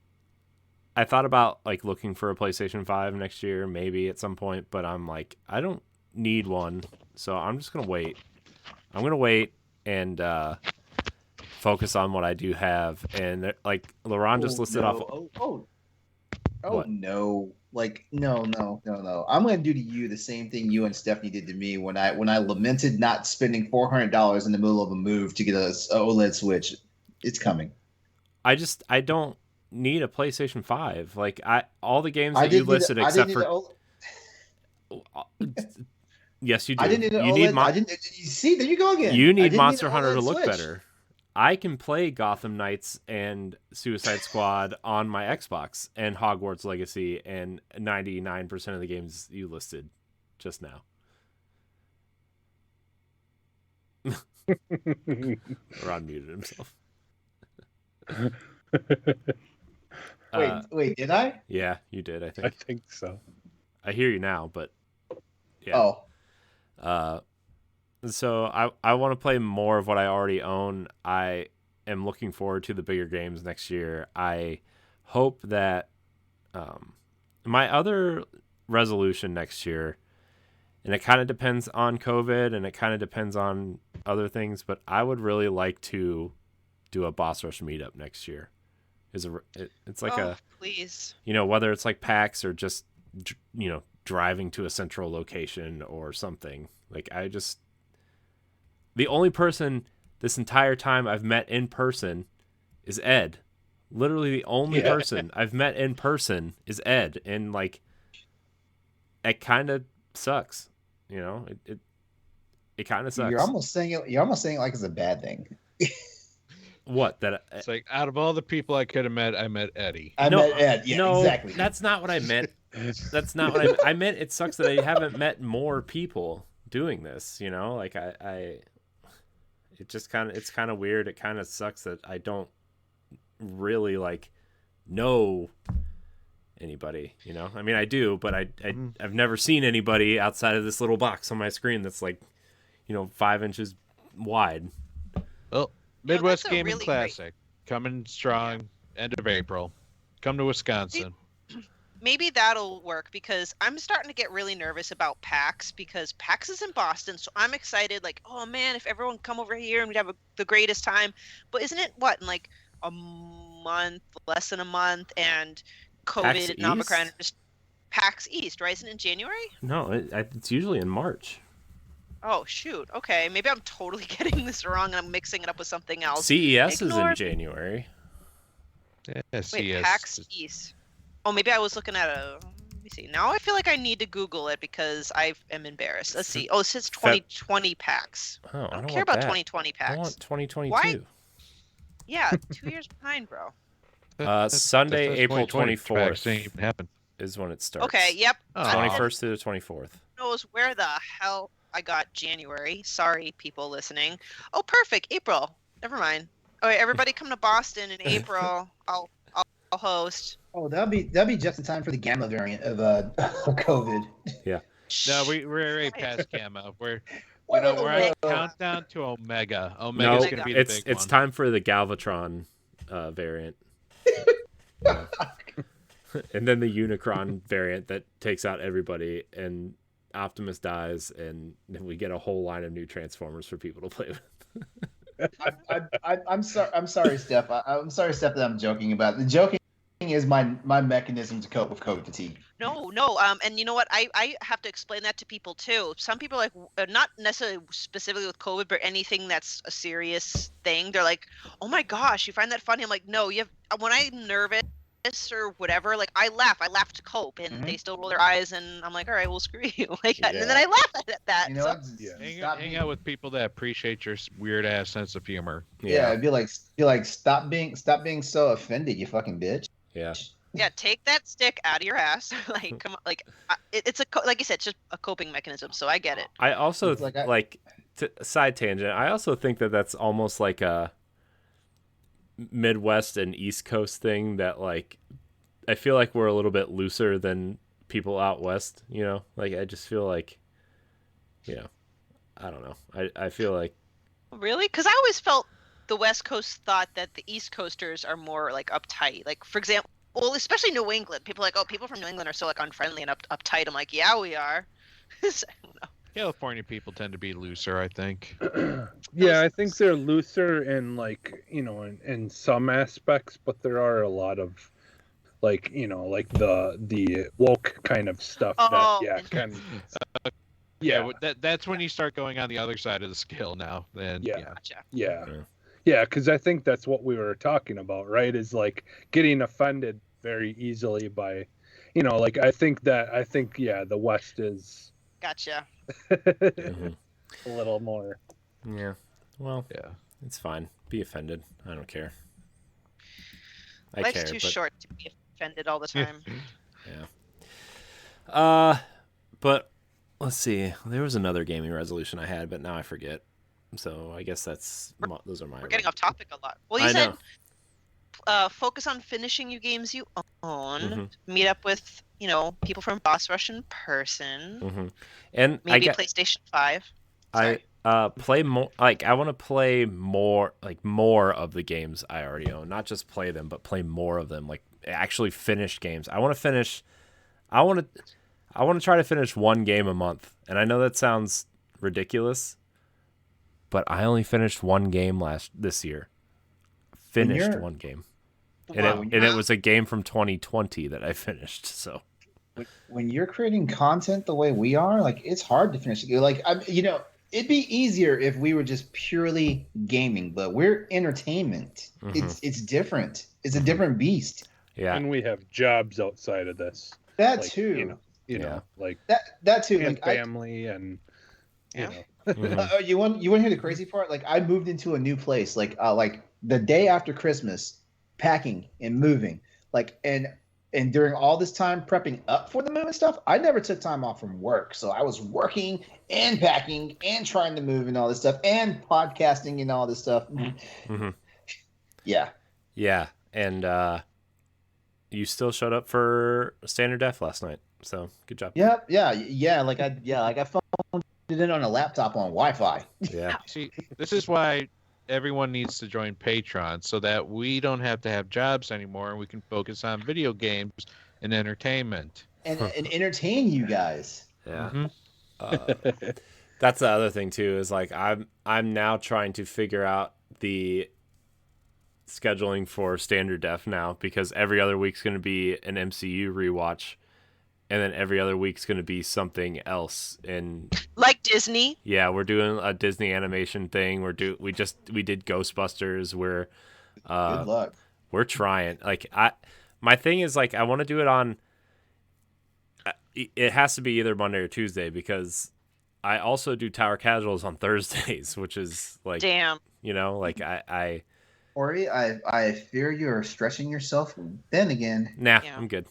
thought about looking for a PlayStation 5 next year, maybe at some point, but I'm I don't need one, so I'm just gonna wait. I'm gonna wait and focus on what I do have. And LeRon just listed off. Oh no! No! I'm gonna do to you the same thing you and Stephanie did to me when I lamented not spending $400 in the middle of a move to get a OLED Switch. It's coming. I don't need a PlayStation 5. All the games that you listed, except for. Yes, you do. I didn't need an you OLED. need see, there you go again. You need an Monster Hunter to look Switch. better. I can play Gotham Knights and Suicide Squad on my Xbox and Hogwarts Legacy and 99% of the games you listed just now. Ron muted himself. Wait, did I? Yeah, you did, I think. I think so. I hear you now, but yeah. Oh. So I want to play more of what I already own. I am looking forward to the bigger games next year. I hope that my other resolution next year, and it kind of depends on COVID and it kind of depends on other things, but I would really like to do a Boss Rush meetup next year. It's please. Whether it's PAX or just driving to a central location or something. The only person this entire time I've met in person is Ed. Literally the only person I've met in person is Ed. And it kind of sucks. It kind of sucks. You're almost saying it like it's a bad thing. What? That It's like out of all the people I could have met, I met Eddie. I met Ed. Yeah, no, exactly. That's not what I meant. That's not what I meant. It sucks that I haven't met more people doing this. You know, like it just it's kind of weird. It kind of sucks that I don't really like know anybody. You know, I mean, I do, but I've never seen anybody outside of this little box on my screen that's like, 5 inches wide. Well, Midwest that's a Gaming really Classic coming strong end of April. Come to Wisconsin. Maybe that'll work because I'm starting to get really nervous about PAX because PAX is in Boston. So I'm excited. Like, oh man, if everyone come over here and we'd have the greatest time. But isn't it in like a month, less than a month, and COVID and Omicron are just PAX East, right? Isn't it in January? No, it's usually in March. Oh shoot. Okay, maybe I'm totally getting this wrong and I'm mixing it up with something else. CES is in January. Yeah, Wait, CES. PAX East. Oh, maybe I was looking at let me see. Now I feel like I need to Google it because I am embarrassed. Let's see. Oh, it says 2020 PAX. Oh, I don't care about 2020 PAX. I want 2022. Why? Yeah, 2 years behind, bro. Sunday, April 24th. Ain't even happen. is when it starts. Okay, yep. 21st to the 24th. Knows where the hell I got January. Sorry, people listening. Oh, perfect. April. Never mind. All right, everybody come to Boston in April. I'll host. Oh, that'll be just in time for the gamma variant of COVID. Yeah. No, we're already past Gamma. We're on countdown to Omega. Omega's gonna be the big one. It's time for the Galvatron variant. And then the Unicron variant that takes out everybody, and Optimus dies, and then we get a whole line of new Transformers for people to play with. I'm sorry, Steph. I'm sorry, Steph, that I'm joking about. The joking is my mechanism to cope with COVID fatigue. No. And you know what? I have to explain that to people too. Some people are like, not necessarily specifically with COVID, but anything that's a serious thing. They're like, oh my gosh, you find that funny? I'm like, no, when I'm nervous or whatever, like I laugh to cope, and they still roll their eyes, and I'm like, all right, well, screw you. And then I laugh at that. You know, hang out with people that appreciate your weird ass sense of humor. Yeah, it'd be like stop being so offended, you fucking bitch. Yeah. Yeah, take that stick out of your ass. Like, come on, like it's like you said, it's just a coping mechanism. So I get it. I also side tangent. I also think that that's almost like a Midwest and East Coast thing that like I feel like we're a little bit looser than people out west. Like I just feel like, I don't know. I feel like really, because I always felt the West Coast thought that the East Coasters are more like uptight. Like for example. Well, especially New England. People are like, oh, people from New England are so like unfriendly and uptight. I'm like, yeah, we are. So, I don't know. California people tend to be looser, I think. Yeah, I think they're looser in like, in some aspects, but there are a lot of like, like the woke kind of stuff that's when you start going on the other side of the scale now. Then Gotcha. Yeah, because I think that's what we were talking about, right? Is like getting offended very easily by, I think the West is. Gotcha. A little more. Yeah. Well. Yeah. It's fine. Be offended. I don't care. Life's too short to be offended all the time. Yeah. But let's see. There was another gaming resolution I had, but now I forget. So I guess those are my. We're getting off topic a lot. Well, you said focus on finishing you games you own. Mm-hmm. Meet up with people from Boss Rush in person. Mm-hmm. And maybe PlayStation 5. Sorry. I play more. Like I want to play more of the games I already own. Not just play them, but play more of them. Like actually finish games. I want to finish. I want to try to finish one game a month. And I know that sounds ridiculous. But I only finished one game this year. Finished one game. And it was a game from 2020 that I finished. So when you're creating content the way we are, like it's hard to finish. Like it'd be easier if we were just purely gaming, but we're entertainment. Mm-hmm. It's different. It's a different beast. Yeah. And we have jobs outside of this. That too. Like that too. And like family and Mm-hmm. You want to hear the crazy part? Like I moved into a new place like the day after Christmas, packing and moving, like and during all this time prepping up for the move and stuff, I never took time off from work. So I was working and packing and trying to move and all this stuff and podcasting and all this stuff. Mm-hmm. Yeah. Yeah, and you still showed up for standard def last night, so good job. Yep. Yeah. Like I phoned it in on a laptop on Wi-Fi. Yeah. See, this is why everyone needs to join Patreon so that we don't have to have jobs anymore and we can focus on video games and entertainment. And entertain you guys. Yeah. That's the other thing too, is like I'm now trying to figure out the scheduling for standard def now, because every other week's going to be an MCU rewatch, and then every other week's going to be something else. And Like Disney. yeah, we're doing a Disney animation thing. We did Ghostbusters. Good luck. We're trying. Like my thing is, like, I want to do it on. It has to be either Monday or Tuesday, because I also do Tower Casuals on Thursdays, which is like, Damn. you know, like I Ori, I fear you're stretching yourself. Then again, nah, Yeah. I'm good.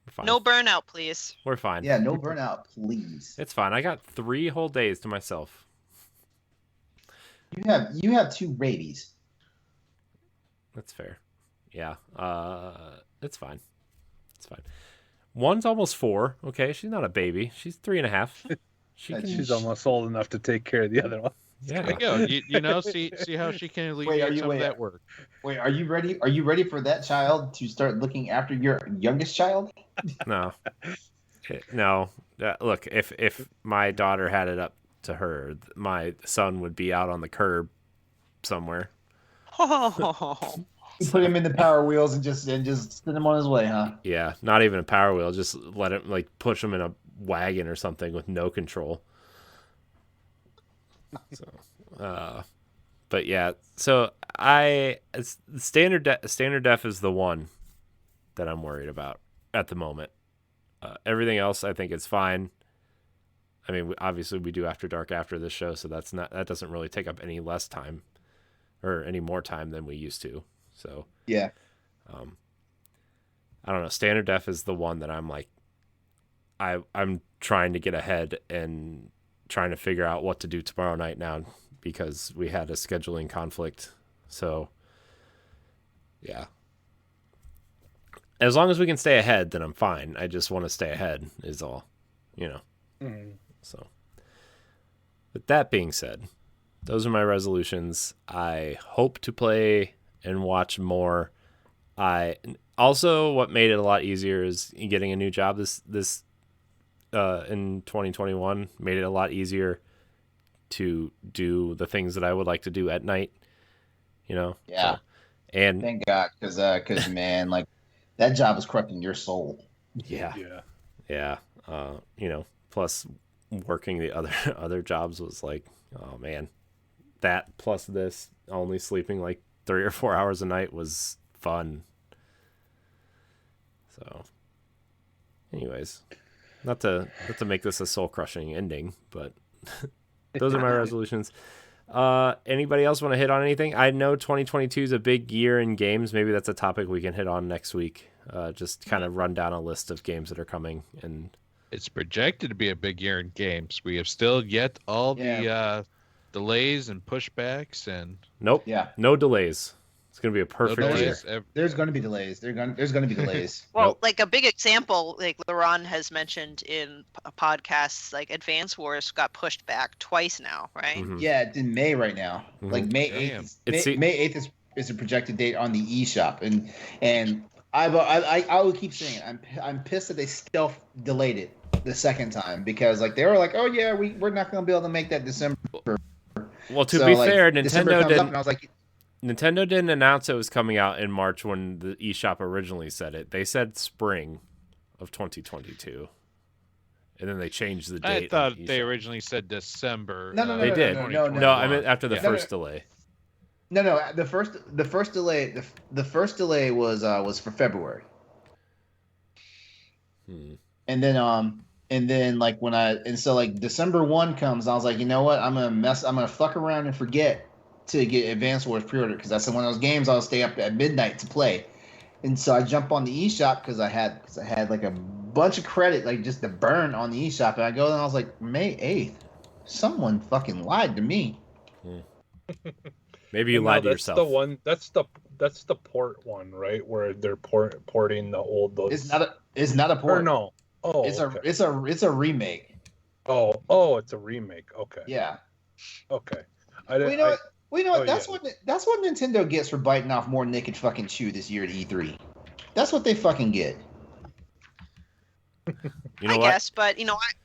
We're fine. No burnout, please. We're fine. yeah, no burnout, please. It's fine. I got 3 whole days to myself. You have 2 babies. That's fair. Yeah. It's fine. It's fine. One's almost 4. Okay, she's not a baby. She's 3.5. She's almost old enough to take care of the other one. Yeah. There you go. You know, see how she can alleviate some of that work. Wait, are you ready? Are you ready for that child to start looking after your youngest child? No. No. Look, if my daughter had it up to her, my son would be out on the curb somewhere. You put him in the Power Wheels and just send him on his way, huh? Yeah, not even a Power Wheel. Just let him, like, push him in a wagon or something with no control. So, but yeah. So standard def is the one that I'm worried about at the moment. Everything else, I think, is fine. I mean, obviously we do After Dark after this show, so that doesn't really take up any less time or any more time than we used to. So yeah, I don't know. Standard def is the one that I'm like, I'm trying to get ahead and trying to figure out what to do tomorrow night now, because we had a scheduling conflict. So yeah, as long as we can stay ahead, then I'm fine. I just want to stay ahead is all, you know. So with that being said, those are my resolutions. I hope to play and watch more. What made it a lot easier is getting a new job this in 2021 made it a lot easier to do the things that I would like to do at night, you know? Yeah. So, and thank God, because man, like, that job is corrupting your soul. yeah. You know, plus working the other jobs was like, oh man, that plus this, only sleeping like 3 or 4 hours a night was fun. So anyways, not to make this a soul crushing ending, but those are my resolutions. Anybody else want to hit on anything? I know 2022 is a big year in games. Maybe that's a topic we can hit on next week. Just kind of run down a list of games that are coming. And It's projected to be a big year in games. We have still yet all the delays and pushbacks and nope. Yeah. No delays. It's going to be a perfect year. There's going to be delays. There's going to be delays. Well, Nope. like a big example, like LeRon has mentioned in podcasts, like Advance Wars got pushed back twice now, right? Mhm. Yeah, it's in May right now. Mhm. Like May Damn. 8th. May 8th is a projected date on the eShop, and I will keep saying it. I'm pissed that they still delayed it the second time, because like they were like, oh yeah, we're not going to be able to make that December. Well, to So, be like, fair, December Nintendo comes up, didn't. and I was like, Nintendo didn't announce it was coming out in March when the eShop originally said it. They said spring of 2022, and then they changed the date. I thought on they eShop. originally said December. No, They did. no, I meant after the No, first no. delay. No, the first delay was for February. And then like so like December 1 comes, I was like, you know what? I'm gonna fuck around and forget to get Advance Wars pre-ordered because that's one of those games I'll stay up at midnight to play. And so I jump on the eShop because I had like a bunch of credit, like just to burn on the eShop. And I go and I was like, May 8th, someone fucking lied to me. Maybe you lied to yourself. The one. That's the port one, right? Where they're porting the old. It's not a port. Or no. Oh, it's okay. it's a remake. Oh, it's a remake. Okay. Yeah. Okay. That's what Nintendo gets for biting off more than they could fucking chew this year at E3. That's what they fucking get. I guess, but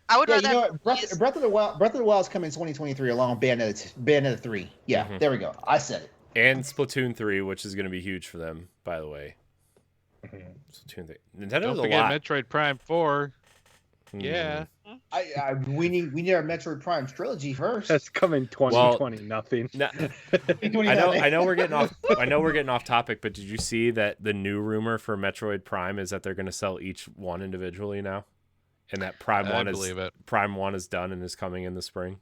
I would rather. Breath of the Wild is coming in 2023 along with Bayonetta 3. Yeah, There we go. I said it. And Splatoon 3, which is going to be huge for them, by the way. Splatoon 3. Nintendo Don't forget Metroid Prime 4. Yeah. We need our Metroid Prime trilogy first. That's coming 2020. Nothing. I know we're getting off topic, but did you see that the new rumor for Metroid Prime is that they're going to sell each one individually now, and that Prime One is done and is coming in the spring?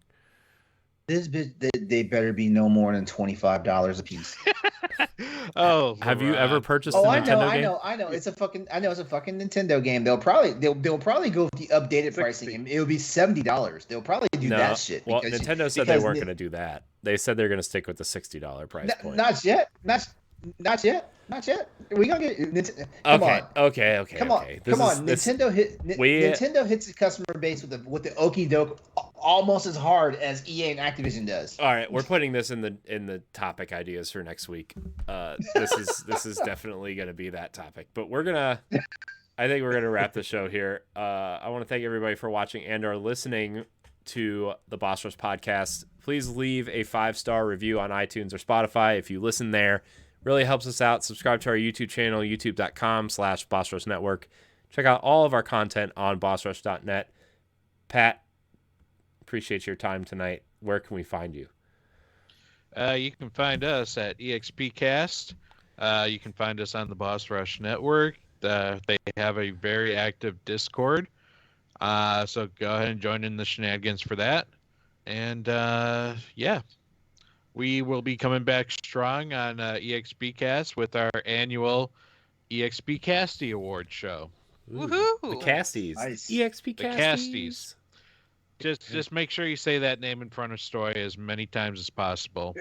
They better be no more than $25 a piece. Oh, have you ever purchased a Nintendo game? I know. It's a fucking Nintendo game. They'll probably go with the updated pricing. It'll be $70. They'll probably do that shit. Well, Nintendo said they weren't going to do that. They said they're going to stick with the $60 price point. Not yet. We gonna get Come on. Okay. Come on. Nintendo hits the customer base with the okie doke almost as hard as EA and Activision does. All right, we're putting this in the topic ideas for next week. This is definitely going to be that topic. But I think we're gonna wrap the show here. I want to thank everybody for watching and/or listening to the Boss Rush podcast. Please leave a 5-star review on iTunes or Spotify if you listen there. Really helps us out. Subscribe to our YouTube channel, youtube.com/Boss Rush Network. Check out all of our content on bossrush.net. Pat, appreciate your time tonight. Where can we find you? You can find us at EXPCast. You can find us on the Boss Rush Network. They have a very active Discord. So go ahead and join in the shenanigans for that. And we will be coming back strong on EXPcast with our annual EXPcasty Award show. Woohoo! The Casties. Nice. EXP The Casties. Just make sure you say that name in front of Stoy as many times as possible.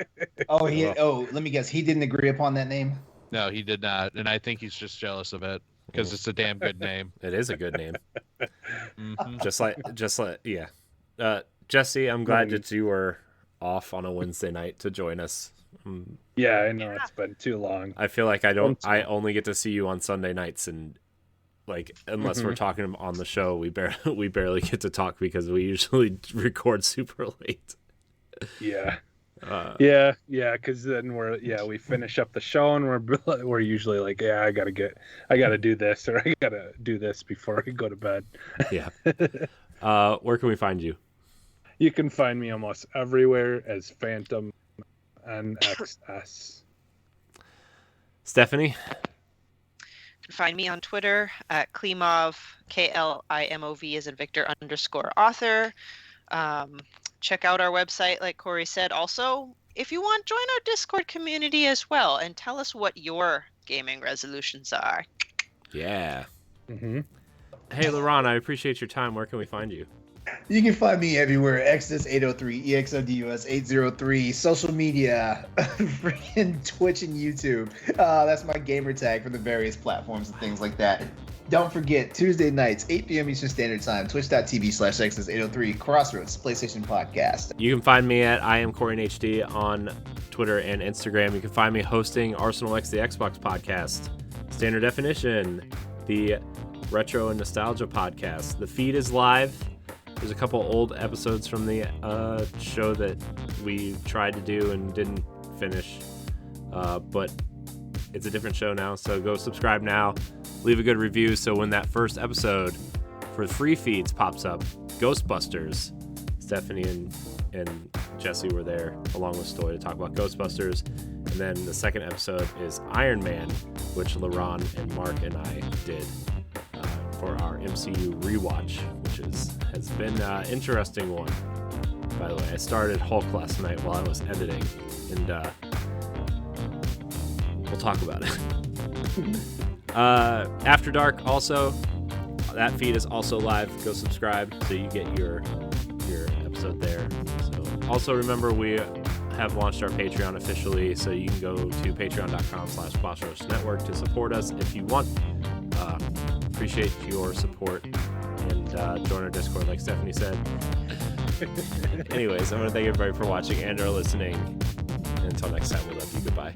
Let me guess. He didn't agree upon that name? No, he did not. And I think he's just jealous of it because it's a damn good name. It is a good name. Just like, yeah. Jesse, I'm glad that you were off on a Wednesday night to join us. Yeah, I know it's been too long. I feel like I only get to see you on Sunday nights, and like unless we're talking on the show, we barely get to talk because we usually record super late. Yeah. Because then we finish up the show and we're usually like, I gotta do this or I gotta do this before I go to bed. Yeah. Where can we find you? You can find me almost everywhere as Phantom NXS. Stephanie? You can find me on Twitter at Klimov, KLIMOV as in Victor _author. Check out our website, like Corey said. Also, if you want, join our Discord community as well and tell us what your gaming resolutions are. Yeah. Hey, LeRon, I appreciate your time. Where can we find you? You can find me everywhere. Exodus803, EXODUS803, social media, freaking Twitch and YouTube. That's my gamer tag for the various platforms and things like that. Don't forget, Tuesday nights, 8 p.m. Eastern Standard Time, twitch.tv/Exodus803, Crossroads, PlayStation Podcast. You can find me at IamCoreyHD on Twitter and Instagram. You can find me hosting Arsenal X the Xbox podcast, Standard Definition, the Retro and Nostalgia podcast. The feed is live. There's a couple old episodes from the show that we tried to do and didn't finish, but it's a different show now, so go subscribe now. Leave a good review so when that first episode for the free feeds pops up, Ghostbusters, Stephanie and Jesse were there along with Stoy to talk about Ghostbusters. And then the second episode is Iron Man, which LeRon and Mark and I did for our MCU rewatch, which has been an interesting one. By the way, I started Hulk last night while I was editing. and we'll talk about it. After Dark also, that feed is also live. Go subscribe so you get your episode there. So also remember, we have launched our Patreon officially, so you can go to patreon.com/BossRoastNetwork to support us if you want. Appreciate your support, and join our Discord like Stephanie said. Anyways, I want to thank everybody for watching and or listening. And until next time, we love you. Goodbye.